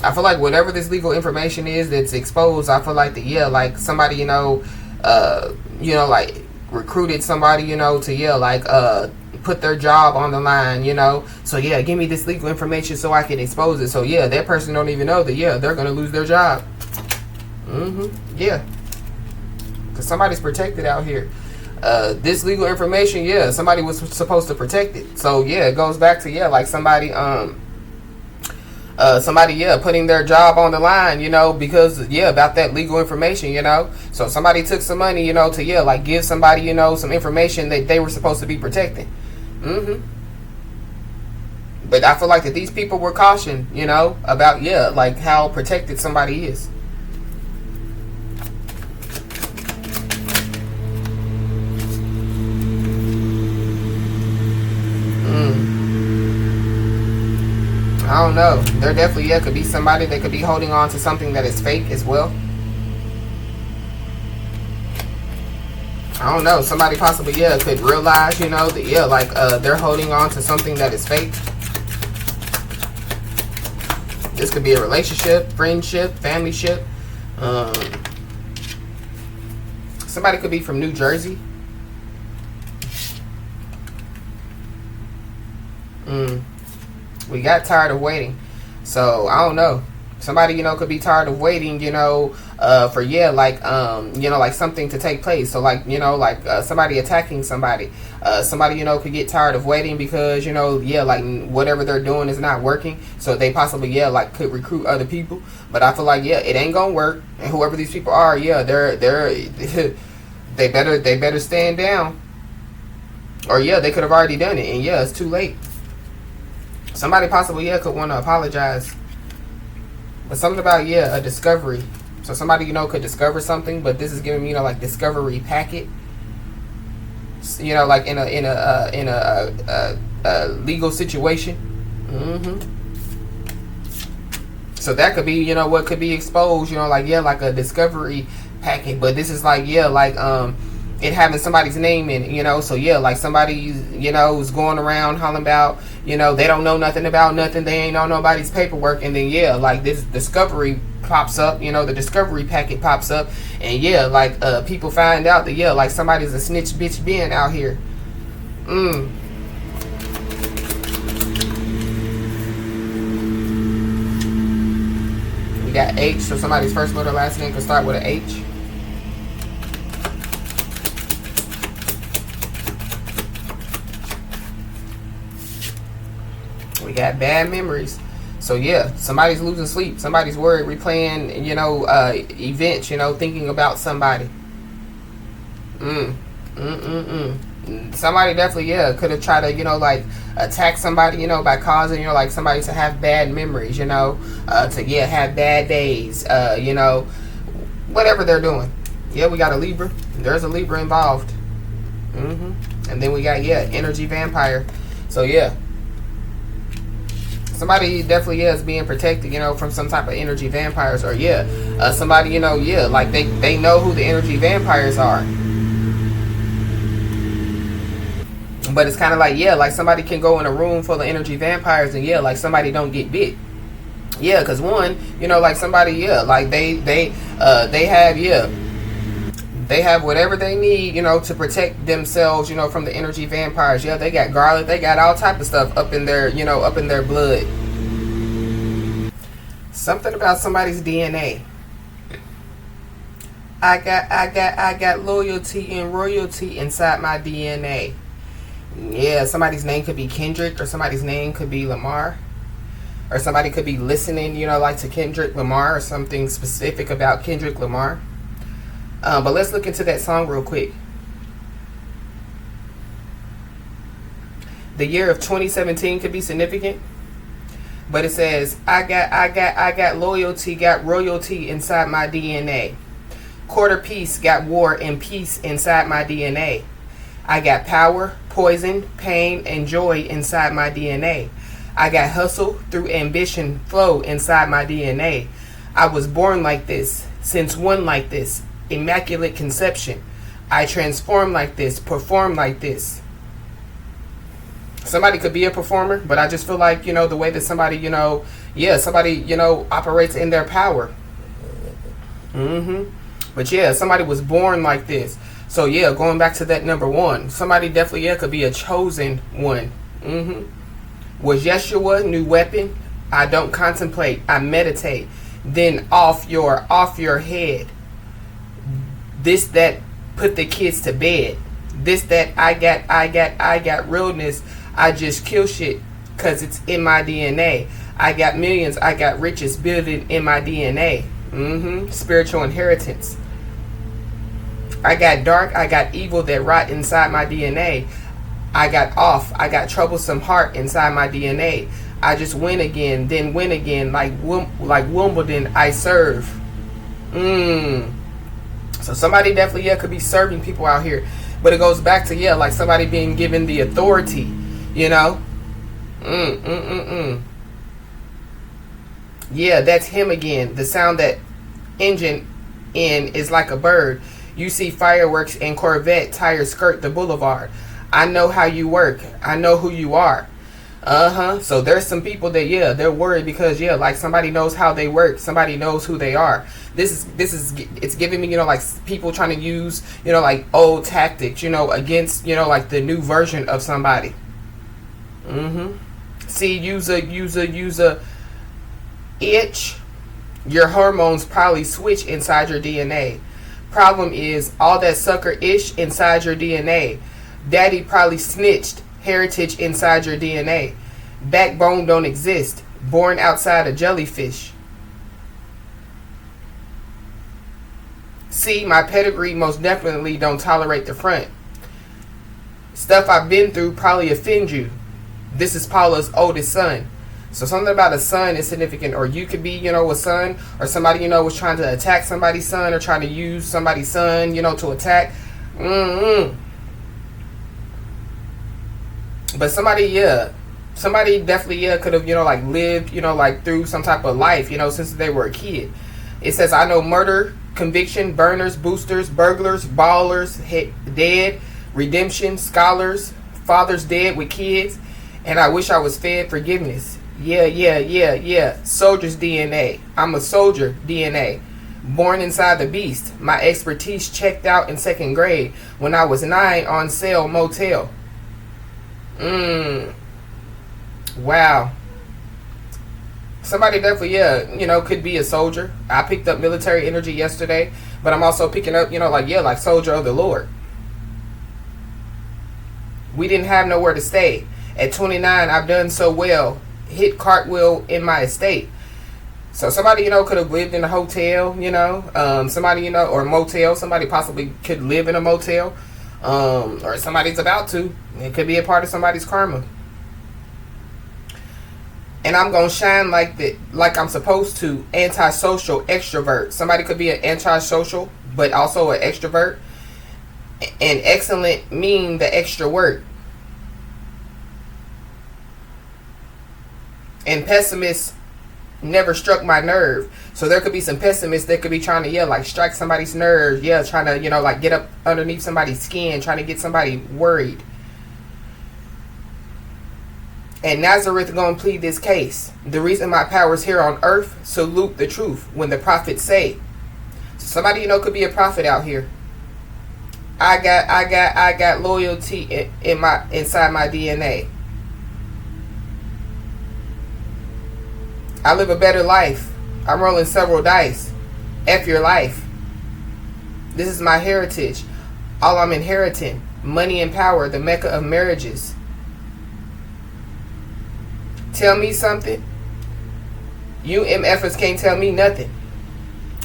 I feel like whatever this legal information is that's exposed, I feel like that, yeah, like somebody, you know, like recruited somebody, you know, to, yeah, like, put their job on the line, you know. So yeah, give me this legal information so I can expose it. So yeah, that person don't even know that, yeah, they're gonna lose their job. Yeah, because somebody's protected out here. This legal information, yeah, somebody was supposed to protect it. So yeah, it goes back to, yeah, like somebody yeah, putting their job on the line, you know, because, yeah, about that legal information, you know. So somebody took some money, you know, to, yeah, like give somebody, you know, some information that they were supposed to be protecting. But I feel like that these people were cautioned, you know, about, yeah, like how protected somebody is. I don't know. There definitely, yeah, could be somebody that could be holding on to something that is fake as well. I don't know. Somebody possibly, yeah, could realize, you know, that, yeah, like they're holding on to something that is fake. This could be a relationship, friendship, familyship. Somebody could be from New Jersey. We got tired of waiting. So I don't know. Somebody, you know, could be tired of waiting, you know, for, yeah, like, you know, like something to take place. So like, you know, like somebody attacking somebody. Somebody, you know, could get tired of waiting because, you know, yeah, like whatever they're doing is not working. So they possibly, yeah, like could recruit other people. But I feel like, yeah, it ain't gonna work. And whoever these people are, yeah, they're they better stand down. Or yeah, they could have already done it, and yeah, it's too late. Somebody possibly, yeah, could want to apologize. But something about, yeah, a discovery. So somebody, could discover something, but this is giving me, like discovery packet. Like in a legal situation. So that could be, what could be exposed, like, yeah, like a discovery packet. But this is like, yeah, like it having somebody's name in it, so yeah, like somebody, is going around hollering about, they don't know nothing about nothing, they ain't on nobody's paperwork, and then yeah, like this discovery pops up, the discovery packet pops up, and yeah, like people find out that yeah, like somebody's a snitch bitch being out here. We got H, so somebody's first letter last name could start with an H. We got bad memories. So yeah, somebody's losing sleep. Somebody's worried, replaying, events, thinking about somebody. Somebody definitely, yeah, could have tried to, like attack somebody, by causing, like somebody to have bad memories, to yeah, have bad days, whatever they're doing. Yeah, we got a Libra. There's a Libra involved. And then we got, yeah, energy vampire. So yeah. Somebody definitely is being protected, from some type of energy vampires, or yeah, somebody, yeah, like they know who the energy vampires are. But it's kind of like, yeah, like somebody can go in a room full of energy vampires, and yeah, like somebody don't get bit. Yeah, because one, like somebody, yeah, like they have, yeah, they have whatever they need, to protect themselves, from the energy vampires. Yeah, they got garlic, they got all type of stuff up in their, up in their blood. Something about somebody's DNA. I got loyalty and royalty inside my DNA. Yeah, somebody's name could be Kendrick, or somebody's name could be Lamar. Or somebody could be listening, like to Kendrick Lamar, or something specific about Kendrick Lamar. But let's look into that song real quick. The year of 2017 could be significant. But it says, I got loyalty, got royalty inside my DNA. Quarter piece, got war and peace inside my DNA. I got power, poison, pain, and joy inside my DNA. I got hustle through ambition, flow inside my DNA. I was born like this, since one like this. Immaculate conception. I transform like this, perform like this. Somebody could be a performer, but I just feel like, the way that somebody, yeah, somebody, operates in their power. But yeah, somebody was born like this. So yeah, going back to that number one, somebody definitely, yeah, could be a chosen one. Was Yeshua new weapon? I don't contemplate, I meditate. Then off your head. This that put the kids to bed. This that I got realness. I just kill shit because it's in my DNA. I got millions, I got riches building in my DNA. Spiritual inheritance. I got dark, I got evil that rot inside my DNA. I got troublesome heart inside my DNA. I just win again, then win again, like Wimbledon I serve. So somebody definitely, yeah, could be serving people out here. But it goes back to, yeah, like somebody being given the authority, Yeah, that's him again. The sound that engine in is like a bird. You see fireworks and Corvette tires skirt the boulevard. I know how you work. I know who you are. So there's some people that, yeah, they're worried because, yeah, like somebody knows how they work. Somebody knows who they are. This is it's giving me, like people trying to use, like old tactics, against, like the new version of somebody. See, use a itch. Your hormones probably switch inside your DNA. Problem is all that sucker ish inside your DNA. Daddy probably snitched. Heritage inside your DNA. Backbone don't exist. Born outside a jellyfish. See, my pedigree most definitely don't tolerate the front. Stuff I've been through probably offend you. This is Paula's oldest son. So something about a son is significant. Or you could be, you know, a son. Or somebody, you know, was trying to attack somebody's son. Or trying to use somebody's son, you know, to attack. But somebody, yeah. Somebody definitely, yeah, could have, you know, like lived, you know, like through some type of life, you know, since they were a kid. It says, I know murder, conviction, burners, boosters, burglars, ballers, dead, redemption, scholars, fathers dead with kids, and I wish I was fed forgiveness. Yeah. Soldier's DNA. I'm a soldier DNA. Born inside the beast. My expertise checked out in 2nd grade when I was 9 on sale motel. Wow. Somebody definitely, yeah, you know, could be a soldier. I picked up military energy yesterday, but I'm also picking up, you know, like, yeah, like soldier of the Lord. We didn't have nowhere to stay. At 29, I've done so well. Hit cartwheel in my estate. So somebody, you know, could have lived in a hotel, you know, somebody, you know, or a motel. Somebody possibly could live in a motel, or somebody's about to. It could be a part of somebody's karma. And I'm going to shine like I'm supposed to. Antisocial extrovert. Somebody could be an antisocial, but also an extrovert. And excellent mean the extra word. And pessimist never struck my nerve. So there could be some pessimists that could be trying to, yeah, like strike somebody's nerve. Yeah, trying to, you know, like get up underneath somebody's skin. Trying to get somebody worried. And Nazareth gonna plead this case. The reason my power's here on earth, salute the truth when the prophets say. So somebody, you know, could be a prophet out here. I got loyalty inside my DNA. I live a better life. I'm rolling several dice. F your life. This is my heritage. All I'm inheriting. Money and power, the mecca of marriages. Tell me something. You MFers can't tell me nothing.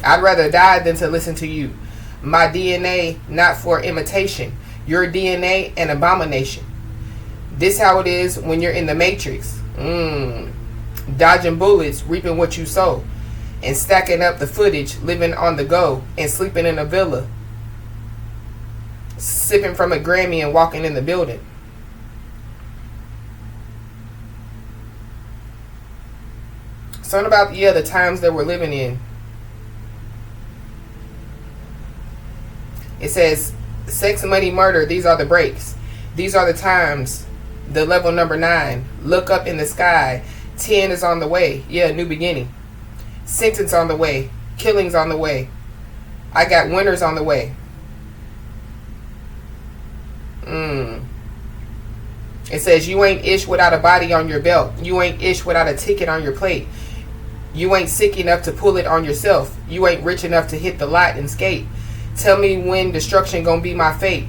I'd rather die than to listen to you. My DNA not for imitation. Your DNA an abomination. This how it is when you're in the matrix. Dodging bullets, reaping what you sow. And stacking up the footage, living on the go. And sleeping in a villa. Sipping from a Grammy and walking in the building. Something about, yeah, the times that we're living in. It says, sex, money, murder, these are the breaks. These are the times. The level number 9. Look up in the sky. 10 is on the way. Yeah, new beginning. Sentence on the way. Killings on the way. I got winners on the way. It says, you ain't ish without a body on your belt. You ain't ish without a ticket on your plate. You ain't sick enough to pull it on yourself. You ain't rich enough to hit the lot and skate. Tell me when destruction gonna be my fate.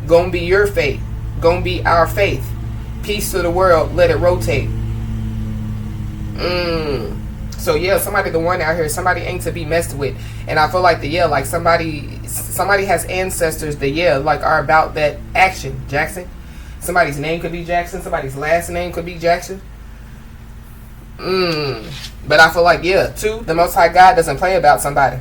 Gonna be your fate. Gonna be our faith. Peace to the world, let it rotate. So yeah, somebody the one out here, somebody ain't to be messed with. And I feel like like somebody has ancestors that like are about that action. Jackson. Somebody's name could be Jackson. Somebody's last name could be Jackson. But I feel like, too, the Most High God doesn't play about somebody.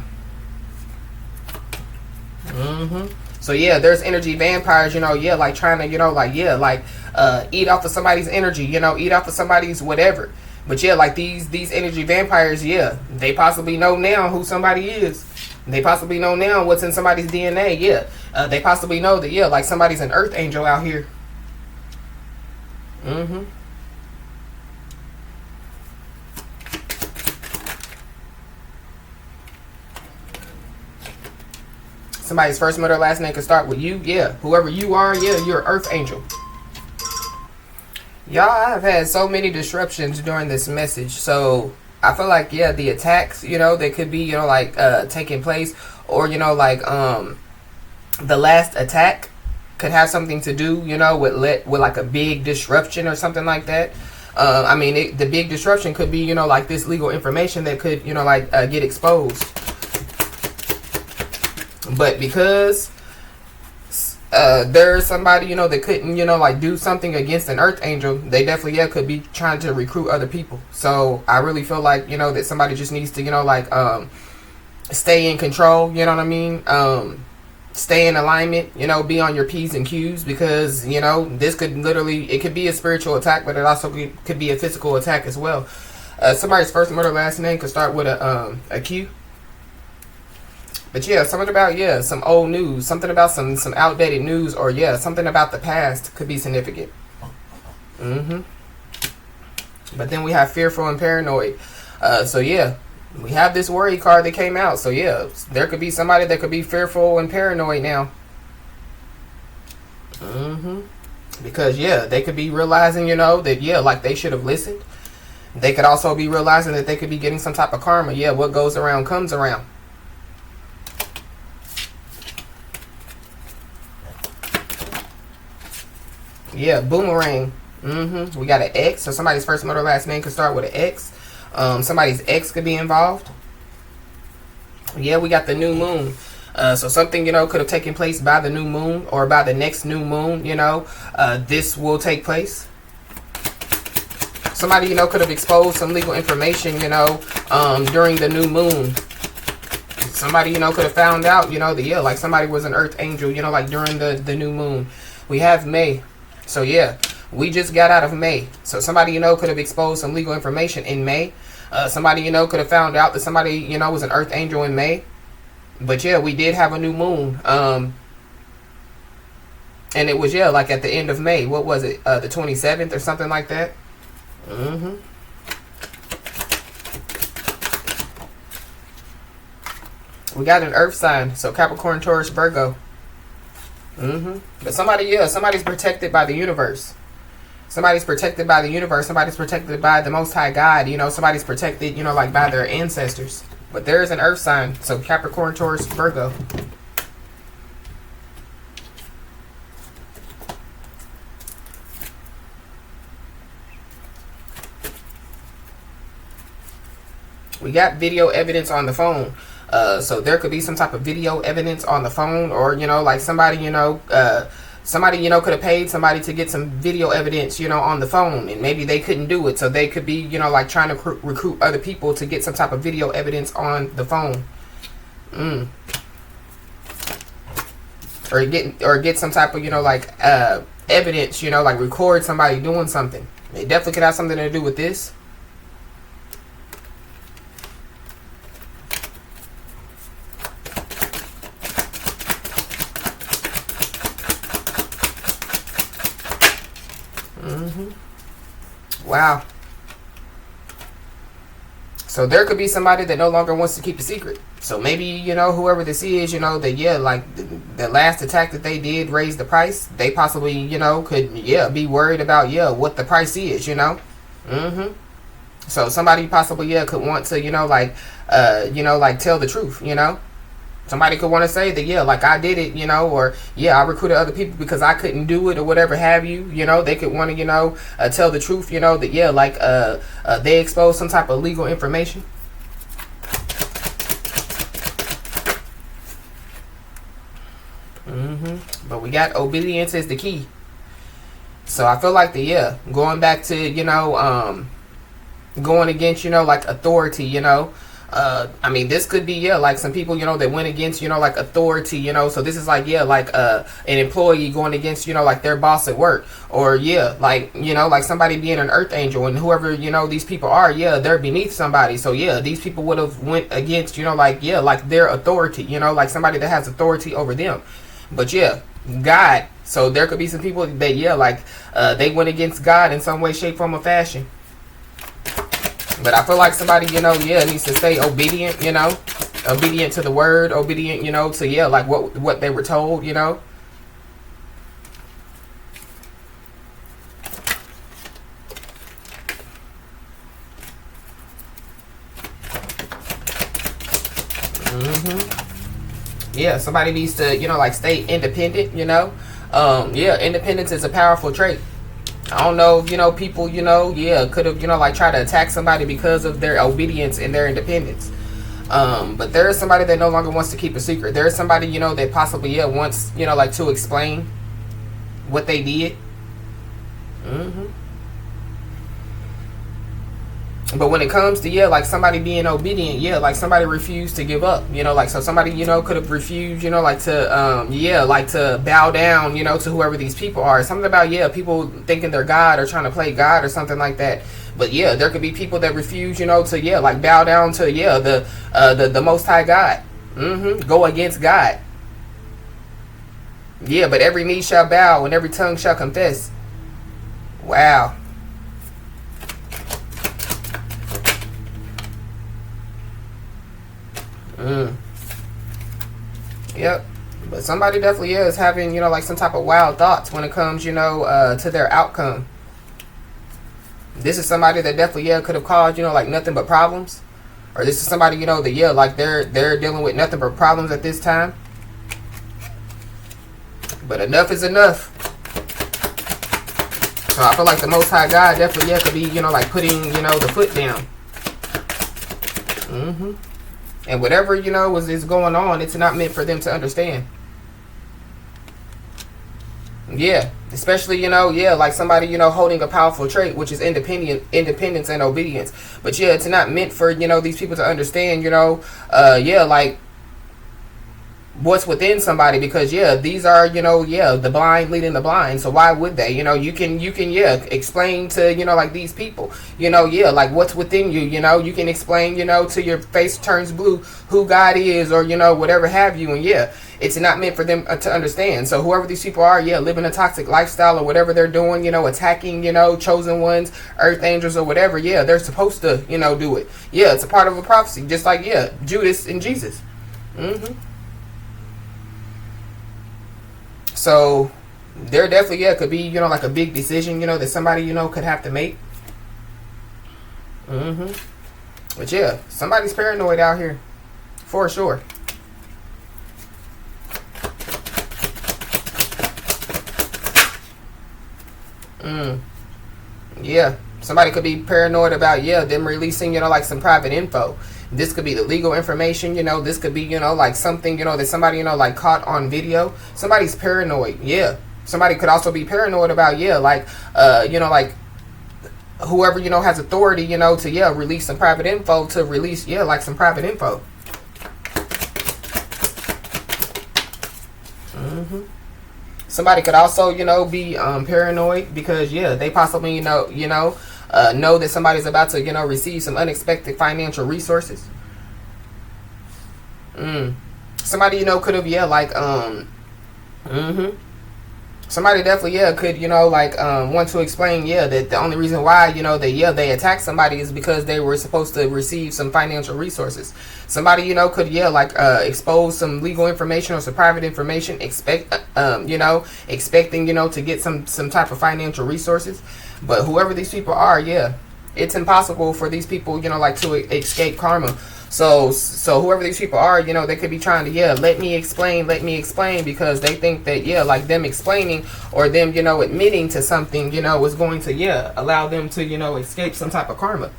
So there's energy vampires, like trying to, eat off of somebody's energy, eat off of somebody's whatever. But like these energy vampires, they possibly know now who somebody is. They possibly know now what's in somebody's DNA. They possibly know that, like somebody's an earth angel out here. Somebody's first, middle, last name could start with you. Whoever you are, you're an earth angel. Y'all, I've had so many disruptions during this message. So I feel like, the attacks, they could be, taking place. Or, the last attack could have something to do, with like a big disruption or something like that. The big disruption could be, like this legal information that could, get exposed. But because there's somebody, you know, that couldn't, you know, like do something against an earth angel. They definitely, yeah, could be trying to recruit other people. So I really feel like, you know, that somebody just needs to, you know, like stay in control, you know what I mean? Stay in alignment, you know, be on your P's and Q's, because, you know, this could literally, it could be a spiritual attack, but it also could be a physical attack as well. Somebody's first murder last name could start with a Q. But yeah, something about, yeah, some old news, something about some outdated news, or yeah, something about the past could be significant. But then we have fearful and paranoid. So yeah, we have this worry card that came out. So yeah, there could be somebody that could be fearful and paranoid now. Because yeah, they could be realizing, you know, that yeah, like they should have listened. They could also be realizing that they could be getting some type of karma. Yeah, what goes around comes around. Yeah, boomerang. We got an X. So somebody's first mother last name could start with an X. Somebody's ex could be involved. Yeah, we got the new moon. So something, you know, could have taken place by the new moon or by the next new moon, you know. This will take place. Somebody, you know, could have exposed some legal information, you know, during the new moon. Somebody, you know, could have found out, you know, that, yeah, like somebody was an earth angel, you know, like during the new moon. We have May. So yeah, we just got out of May. So somebody, you know, could have exposed some legal information in May. Somebody, you know, could have found out that somebody, you know, was an earth angel in May. But yeah, we did have a new moon. And it was, yeah, like at the end of May. What was it? The 27th or something like that. We got an earth sign. So Capricorn, Taurus, Virgo. But somebody, yeah, somebody's protected by the universe. Somebody's protected by the universe. Somebody's protected by the Most High God. You know, somebody's protected, you know, like by their ancestors. But there is an earth sign. So Capricorn, Taurus, Virgo. We got video evidence on the phone. So there could be some type of video evidence on the phone, or, you know, like somebody, you know, could have paid somebody to get some video evidence, you know, on the phone, and maybe they couldn't do it. So they could be, you know, like trying to recruit other people to get some type of video evidence on the phone. Or get some type of, you know, like evidence, you know, like record somebody doing something. They definitely could have something to do with this. Wow. So there could be somebody that no longer wants to keep a secret. So maybe, you know, whoever this is, you know, that, yeah, like the last attack that they did raise the price. They possibly, you know, could, yeah, be worried about, yeah, what the price is, you know. So somebody possibly, yeah, could want to, you know, like tell the truth, you know. Somebody could want to say that, yeah, like I did it, you know, or yeah, I recruited other people because I couldn't do it or whatever have you, you know. They could want to, you know, tell the truth, you know, that, yeah, like they exposed some type of legal information. But we got obedience is the key. So I feel like going back to, you know, going against, you know, like authority, you know. I mean, this could be, yeah, like some people, you know, that went against, you know, like authority, you know. So this is like, yeah, like an employee going against, you know, like their boss at work. Or, yeah, like, you know, like somebody being an earth angel, and whoever, you know, these people are, yeah, they're beneath somebody. So, yeah, these people would have went against, you know, like, yeah, like their authority, you know, like somebody that has authority over them. But, yeah, God. So there could be some people that, yeah, like they went against God in some way, shape, form, or fashion. But I feel like somebody, you know, yeah, needs to stay obedient, you know, obedient to the word, obedient, you know, to, yeah, like what they were told, you know. Yeah, somebody needs to, you know, like stay independent, you know. Yeah, independence is a powerful trait. I don't know if, you know, people, you know, yeah, could have, you know, like try to attack somebody because of their obedience and their independence. But there is somebody that no longer wants to keep a secret. There is somebody, you know, that possibly, yeah, wants, you know, like to explain what they did. But when it comes to, yeah, like somebody being obedient, yeah, like somebody refused to give up, you know, like, so somebody, you know, could have refused, you know, like to, yeah, like to bow down, you know, to whoever these people are. Something about, yeah, people thinking they're God or trying to play God or something like that. But yeah, there could be people that refuse, you know, to, yeah, like bow down to, yeah, the Most High God. Go against God. Yeah, but every knee shall bow and every tongue shall confess. Wow. Yep. But somebody definitely is having, you know, like some type of wild thoughts when it comes, you know, to their outcome. This is somebody that definitely, yeah, could have caused, you know, like nothing but problems. Or this is somebody, you know, that, yeah, like they're dealing with nothing but problems at this time. But enough is enough. So I feel like the Most High God definitely, yeah, could be, you know, like putting, you know, the foot down. And whatever, you know, is going on, it's not meant for them to understand. Yeah, especially, you know, yeah, like somebody, you know, holding a powerful trait, which is independence and obedience. But yeah, it's not meant for, you know, these people to understand, you know, yeah, like what's within somebody, because yeah, these are, you know, yeah, the blind leading the blind. So why would they, you know, you can yeah, explain to, you know, like these people, you know, yeah, like what's within you, you know, you can explain, you know, till your face turns blue who God is, or, you know, whatever have you. And yeah, it's not meant for them to understand. So whoever these people are, yeah, living a toxic lifestyle or whatever they're doing, you know, attacking, you know, chosen ones, earth angels or whatever, yeah, they're supposed to, you know, do it. Yeah, it's a part of a prophecy, just like, yeah, Judas and Jesus. So there definitely, yeah, could be, you know, like a big decision, you know, that somebody, you know, could have to make. But yeah, somebody's paranoid out here, for sure. Yeah, somebody could be paranoid about, yeah, them releasing, you know, like some private info. This could be the legal information, you know, this could be, you know, like something, you know, that somebody, you know, like caught on video. Somebody's paranoid, yeah. Somebody could also be paranoid about, yeah, like, you know, like whoever, you know, has authority, you know, to, yeah, release some private info, to release, yeah, like some private info. Somebody could also, you know, be paranoid because, yeah, they possibly, know that somebody's about to, you know, receive some unexpected financial resources. Somebody, you know, could have, yeah, like, somebody definitely, yeah, could, you know, like, want to explain, yeah, that the only reason why, you know, they attacked somebody is because they were supposed to receive some financial resources. Somebody, you know, could, yeah, like, expose some legal information or some private information, you know, expecting, you know, to get some type of financial resources. But whoever these people are, yeah, it's impossible for these people, you know, like to escape karma. So whoever these people are, you know, they could be trying to, yeah, let me explain, because they think that, yeah, like them explaining or them, you know, admitting to something, you know, is going to, yeah, allow them to, you know, escape some type of karma.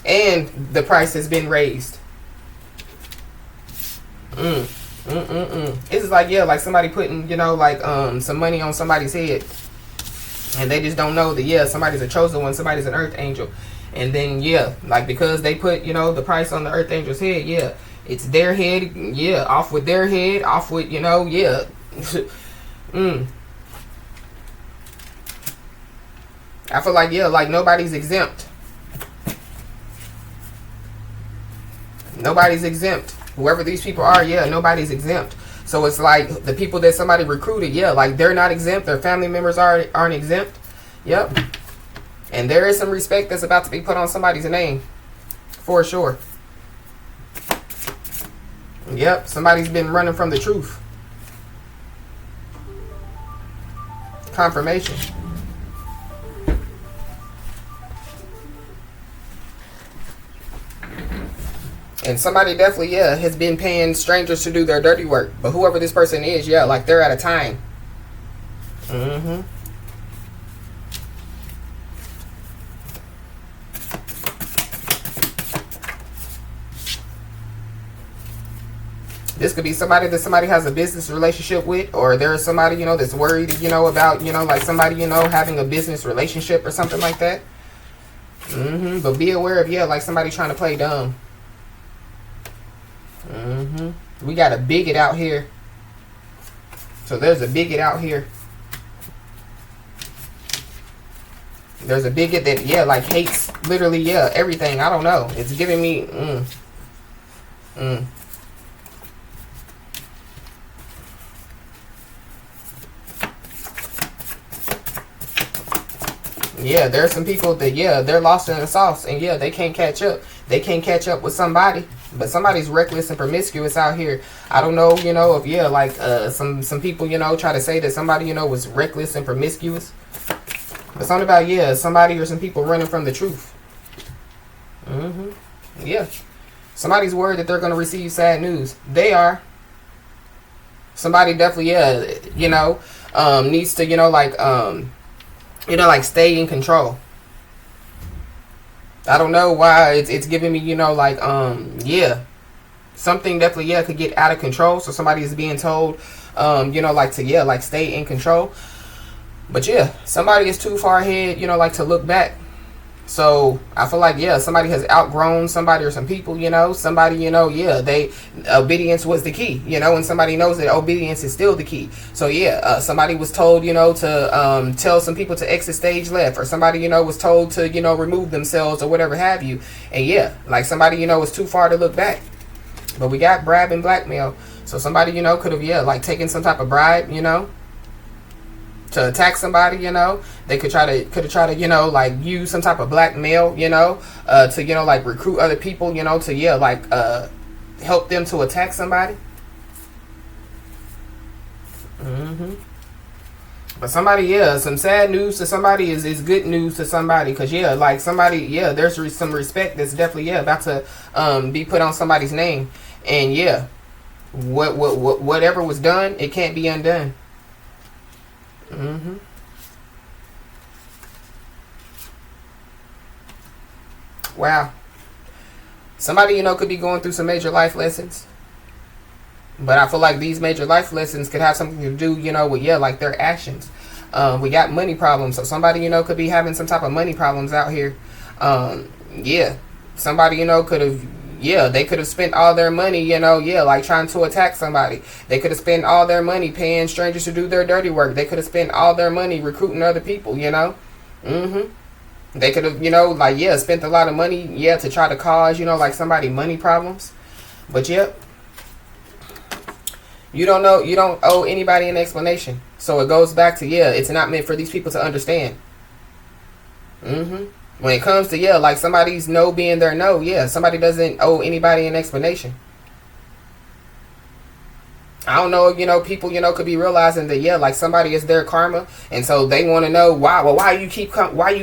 And the price has been raised. It's like, yeah, like somebody putting, you know, like some money on somebody's head, and they just don't know that, yeah, somebody's a chosen one, somebody's an earth angel. And then, yeah, like because they put, you know, the price on the earth angel's head, yeah, it's their head, yeah, off with their head, off with, you know, yeah. I feel like, yeah, like nobody's exempt. Nobody's exempt. Whoever these people are, yeah, nobody's exempt. So it's like the people that somebody recruited, yeah, like they're not exempt. Their family members aren't exempt. Yep. And there is some respect that's about to be put on somebody's name, for sure. Yep, somebody's been running from the truth. Confirmation. And somebody definitely, yeah, has been paying strangers to do their dirty work. But whoever this person is, yeah, like they're at a time. This could be somebody that somebody has a business relationship with, or there's somebody, you know, that's worried, you know, about, you know, like somebody, you know, having a business relationship or something like that. But be aware of, yeah, like somebody trying to play dumb. We got a bigot out here. So there's a bigot out here. There's a bigot that, yeah, like hates literally, yeah, everything. I don't know. It's giving me, Yeah, there's some people that, yeah, they're lost in the sauce, and yeah, they can't catch up. They can't catch up with somebody, but somebody's reckless and promiscuous out here. I don't know, you know, if, yeah, like some people, you know, try to say that somebody, you know, was reckless and promiscuous. But something about, yeah, somebody or some people running from the truth. Yeah. Somebody's worried that they're going to receive sad news. They are. Somebody definitely, yeah, you know, needs to, you know, like stay in control. I don't know why it's giving me, you know, like, yeah, something definitely, yeah, could get out of control. So somebody is being told, you know, like to, yeah, like stay in control. But yeah, somebody is too far ahead, you know, like to look back. So I feel like, yeah, somebody has outgrown somebody or some people, you know, somebody, you know, yeah, obedience was the key, you know, and somebody knows that obedience is still the key. So yeah, somebody was told, you know, to tell some people to exit stage left, or somebody, you know, was told to, you know, remove themselves or whatever have you. And yeah, like somebody, you know, was too far to look back. But we got bribe and blackmail. So somebody, you know, could have, yeah, like taken some type of bribe, you know, to attack somebody, you know. They could have tried to, you know, like use some type of blackmail, you know, to, you know, like recruit other people, you know, to, yeah, like help them to attack somebody. But somebody, yeah, some sad news to somebody is good news to somebody, because yeah, like somebody, yeah, there's some respect that's definitely, yeah, about to be put on somebody's name. And yeah, whatever was done, it can't be undone. Wow. Somebody, you know, could be going through some major life lessons. But I feel like these major life lessons could have something to do, you know, with, yeah, like their actions. We got money problems. So somebody, you know, could be having some type of money problems out here. Yeah. Somebody, you know, could have, yeah, they could have spent all their money, you know, yeah, like trying to attack somebody. They could have spent all their money paying strangers to do their dirty work. They could have spent all their money recruiting other people, you know. They could have, you know, like, yeah, spent a lot of money, yeah, to try to cause, you know, like somebody money problems. But yep, you don't owe anybody an explanation. So it goes back to, yeah, it's not meant for these people to understand. When it comes to, yeah, like somebody's no being their no, yeah, somebody doesn't owe anybody an explanation. I don't know, you know, people, you know, could be realizing that, yeah, like somebody is their karma, and so they want to know why you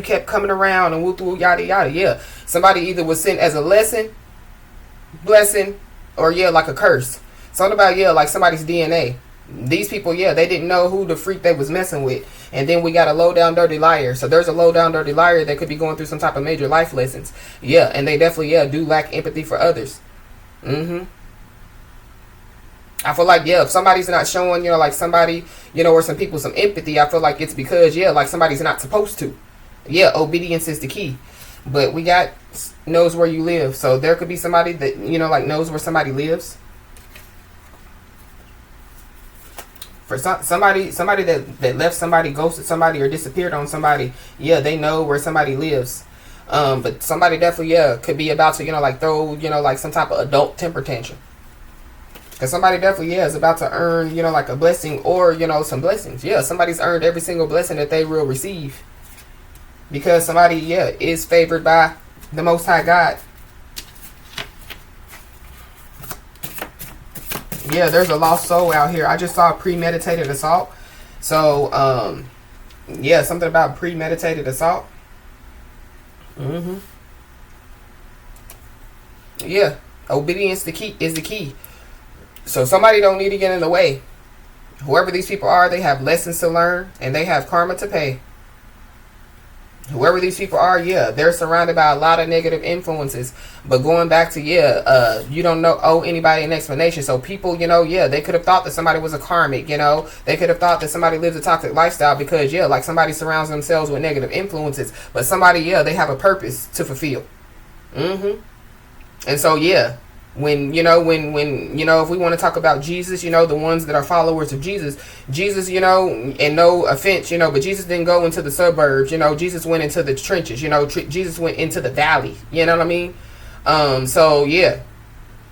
kept coming around and woo yada yada. Yeah, somebody either was sent as a lesson, blessing, or yeah, like a curse. Something about, yeah, like somebody's DNA. These people, yeah, they didn't know who the freak they was messing with. And then we got a low down dirty liar. So there's a low down dirty liar that could be going through some type of major life lessons. Yeah, and they definitely, yeah, do lack empathy for others. I feel like, yeah, if somebody's not showing, you know, like somebody, you know, or some people some empathy, I feel like it's because, yeah, like somebody's not supposed to. Yeah, obedience is the key. But we got knows where you live. So there could be somebody that, you know, like knows where somebody lives. For somebody that left somebody, ghosted somebody, or disappeared on somebody, yeah, they know where somebody lives. But somebody definitely, yeah, could be about to, you know, like throw, you know, like some type of adult temper tantrum. Because somebody definitely, yeah, is about to earn, you know, like a blessing, or, you know, some blessings. Yeah, somebody's earned every single blessing that they will receive. Because somebody, yeah, is favored by the Most High God. Yeah, there's a lost soul out here. I just saw premeditated assault. So, yeah, something about premeditated assault. Yeah, obedience is the key. So somebody don't need to get in the way. Whoever these people are, they have lessons to learn, and they have karma to pay. Whoever these people are, yeah, they're surrounded by a lot of negative influences. But going back to, yeah, you don't owe anybody an explanation. So people, yeah, they could have thought that somebody was a karmic, they could have thought that somebody lives a toxic lifestyle because, yeah, like somebody surrounds themselves with negative influences. But somebody, yeah, they have a purpose to fulfill. And so, yeah, when if we want to talk about Jesus, the ones that are followers of Jesus, and no offense, but Jesus didn't go into the suburbs, Jesus went into the trenches, Jesus went into the valley, you know what I mean? So yeah,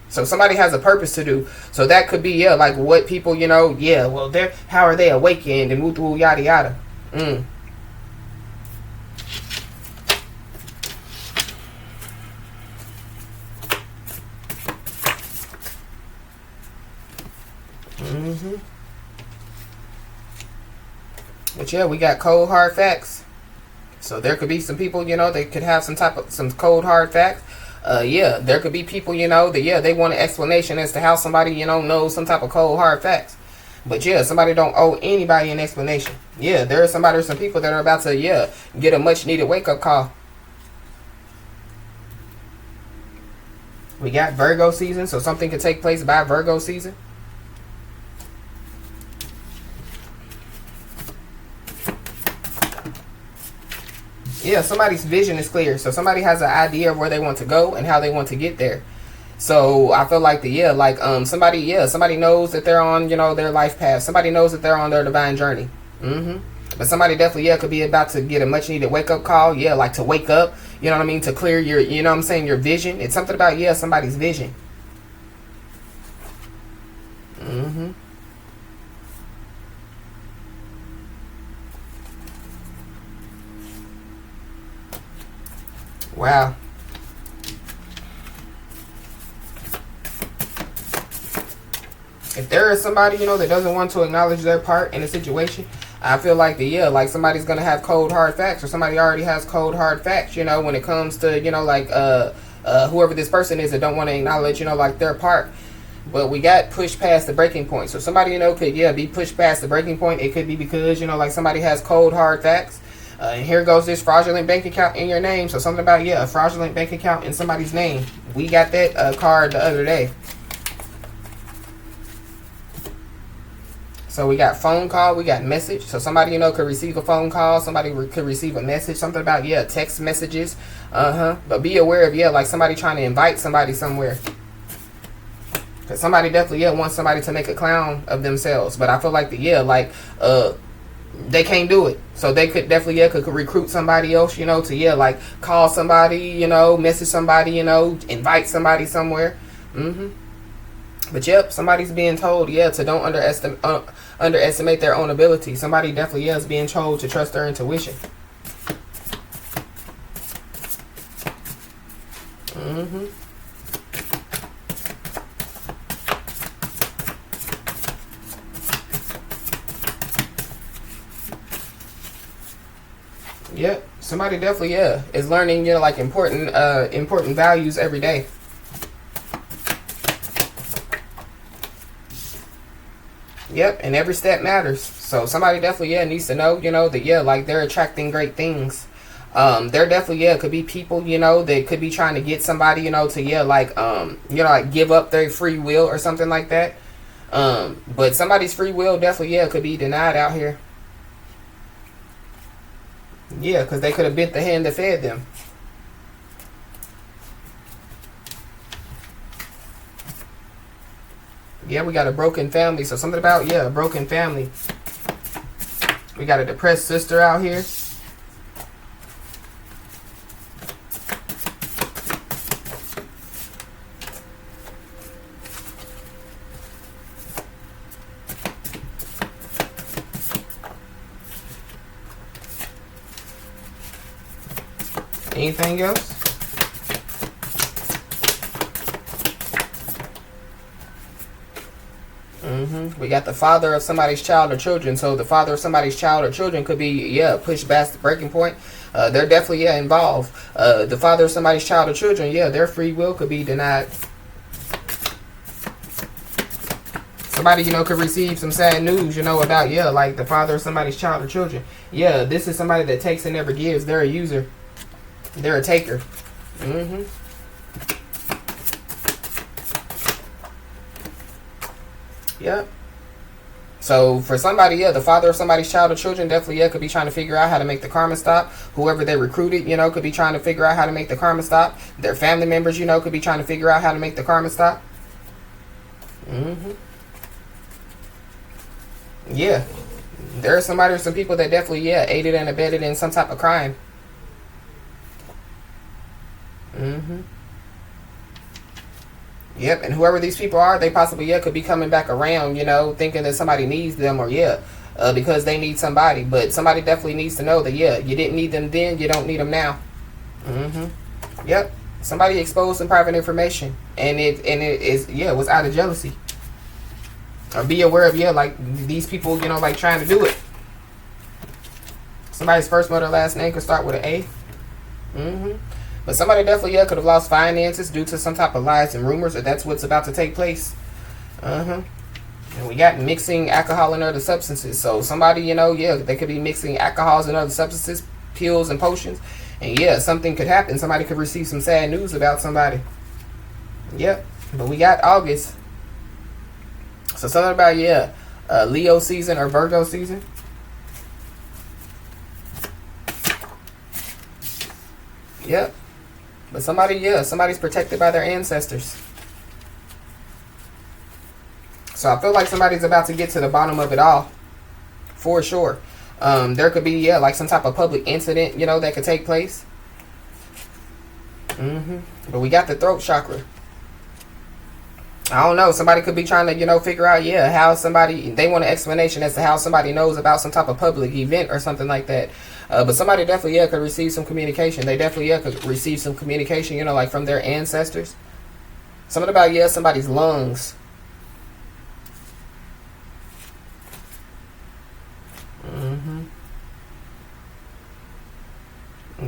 so somebody has a purpose to do. So that could be, yeah, like what people, yeah, well, how are they awakened and woo yada yada. But yeah, we got cold hard facts. So there could be some people, they could have some cold hard facts. Yeah, there could be people, that, yeah, they want an explanation as to how somebody, knows some type of cold hard facts. But yeah, somebody don't owe anybody an explanation. Yeah, there are some people that are about to, yeah, get a much needed wake up call. We got Virgo season, so something could take place by Virgo season. Yeah, somebody's vision is clear. So somebody has an idea of where they want to go and how they want to get there. So I feel like somebody knows that they're on, their life path. Somebody knows that they're on their divine journey. But somebody definitely, yeah, could be about to get a much needed wake up call. Yeah, like to wake up, you know what I mean? To clear your, your vision. It's something about, yeah, somebody's vision. Wow. If there is somebody, that doesn't want to acknowledge their part in a situation, I feel like like somebody's going to have cold hard facts, or somebody already has cold hard facts, when it comes to, whoever this person is that don't want to acknowledge, like their part. But we got pushed past the breaking point. So somebody, could, be pushed past the breaking point. It could be because, like somebody has cold hard facts. And here goes this fraudulent bank account in your name. So something about, a fraudulent bank account in somebody's name. We got that card the other day. So we got phone call, we got message. So somebody, could receive a phone call. Somebody could receive a message. Something about, text messages. But be aware of, like somebody trying to invite somebody somewhere. Because somebody definitely, wants somebody to make a clown of themselves. But I feel like they can't do it. So they could definitely, could recruit somebody else, to, call somebody, message somebody, invite somebody somewhere. But yep, somebody's being told, to don't underestimate their own ability. Somebody definitely is being told to trust their intuition. Yep, somebody definitely, is learning, important values every day. Yep, and every step matters. So somebody definitely, needs to know, that, they're attracting great things. There definitely, could be people, that could be trying to get somebody, to, give up their free will or something like that. But somebody's free will definitely, could be denied out here. Yeah, because they could have bit the hand that fed them. Yeah, we got a broken family. So something about, a broken family. We got a depressed sister out here. Anything else? We got the father of somebody's child or children. So the father of somebody's child or children could be, pushed past the breaking point. They're definitely, involved. The father of somebody's child or children, their free will could be denied. somebody, you know, could receive some sad news, you know, about, yeah, like the father of somebody's child or children. Yeah, this is somebody that takes and never gives. They're a user. They're a taker. Yep. So for somebody, yeah, the father of somebody's child or children definitely, yeah, could be trying to figure out how to make the karma stop. Whoever they recruited, you know, could be trying to figure out how to make the karma stop. Their family members, you know, could be trying to figure out how to make the karma stop. Yeah. There are somebody or some people that definitely, yeah, aided and abetted in some type of crime. Yep, and whoever these people are, they possibly, yeah, could be coming back around, you know, thinking that somebody needs them, or, yeah, because they need somebody. But somebody definitely needs to know that, yeah, you didn't need them then, you don't need them now. Yep, somebody exposed some private information, and it is, yeah, was out of jealousy. Or be aware of, yeah, like these people, you know, like trying to do it. Somebody's first, mother, last name could start with an A. But somebody definitely, yeah, could have lost finances due to some type of lies and rumors, or that's what's about to take place. And we got mixing alcohol and other substances. So somebody, you know, yeah, they could be mixing alcohols and other substances, pills and potions. And yeah, something could happen. Somebody could receive some sad news about somebody. Yep. But we got August. So something about, yeah, Leo season or Virgo season. Yep. But somebody, yeah, somebody's protected by their ancestors. So I feel like somebody's about to get to the bottom of it all. For sure. There could be, yeah, like some type of public incident, you know, that could take place. But we got the throat chakra. I don't know. Somebody could be trying to, you know, figure out, yeah, how somebody, they want an explanation as to how somebody knows about some type of public event or something like that. But somebody definitely, yeah, could receive some communication. They definitely, yeah, could receive some communication, you know, like from their ancestors. Something about, yeah, somebody's lungs.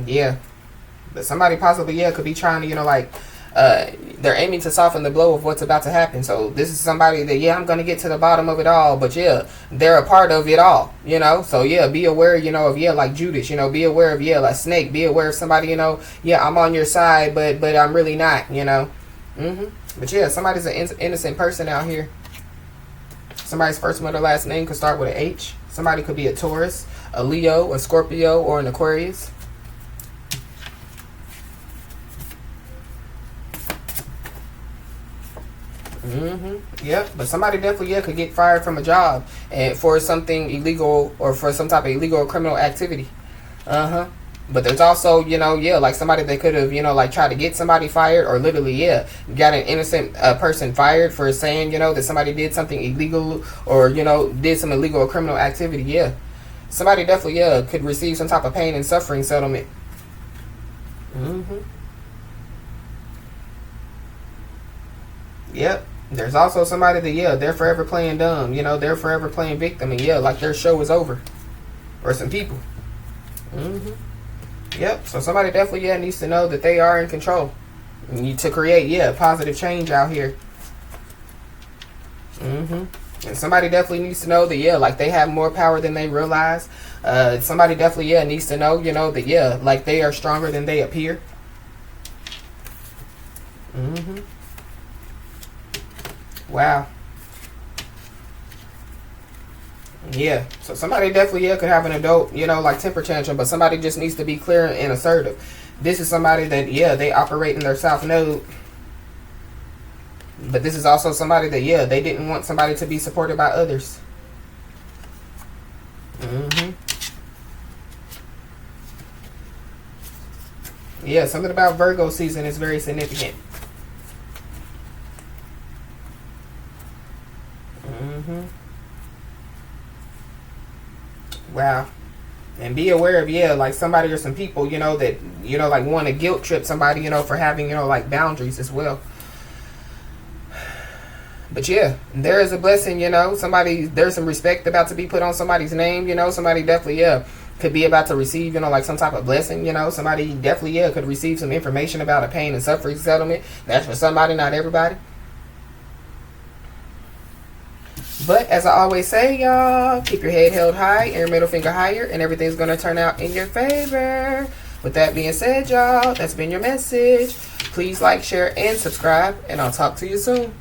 Yeah. But somebody possibly, yeah, could be trying to, you know, like, they're aiming to soften the blow of what's about to happen. So this is somebody that, yeah, I'm going to get to the bottom of it all. But, yeah, they're a part of it all, you know. So, yeah, be aware, you know, of, yeah, like Judas, you know. Be aware of, yeah, like Snake. Be aware of somebody, you know, yeah, I'm on your side, but I'm really not, you know. But, yeah, somebody's an innocent person out here. Somebody's first, mother, last name could start with an H. Somebody could be a Taurus, a Leo, a Scorpio, or an Aquarius. Yep, but somebody definitely, yeah, could get fired from a job and for something illegal or for some type of illegal or criminal activity. But there's also, you know, yeah, like somebody that could have, you know, like tried to get somebody fired, or literally, yeah, got an innocent person fired for saying, you know, that somebody did something illegal or, you know, did some illegal or criminal activity. Yeah, somebody definitely, yeah, could receive some type of pain and suffering settlement. Yep. There's also somebody that, yeah, they're forever playing dumb. You know, they're forever playing victim. And, yeah, like their show is over. Or some people. Yep. So somebody definitely, yeah, needs to know that they are in control. And you to create, yeah, positive change out here. And somebody definitely needs to know that, yeah, like they have more power than they realize. Somebody definitely, yeah, needs to know, you know, that, yeah, like they are stronger than they appear. Wow. Yeah. So somebody definitely, yeah, could have an adult, you know, like temper tantrum, but somebody just needs to be clear and assertive. This is somebody that, yeah, they operate in their south node. But this is also somebody that, yeah, they didn't want somebody to be supported by others. Yeah, something about Virgo season is very significant. Wow. And be aware of, yeah, like somebody or some people, you know, that, you know, like want to guilt trip somebody, you know, for having, you know, like boundaries as well. But yeah, there is a blessing, you know, there's some respect about to be put on somebody's name, you know, somebody definitely, yeah, could be about to receive, you know, like some type of blessing, you know, somebody definitely, yeah, could receive some information about a pain and suffering settlement. That's for somebody, not everybody. But as I always say, y'all, keep your head held high and your middle finger higher, and everything's going to turn out in your favor. With that being said, y'all, that's been your message. Please like, share, and subscribe, and I'll talk to you soon.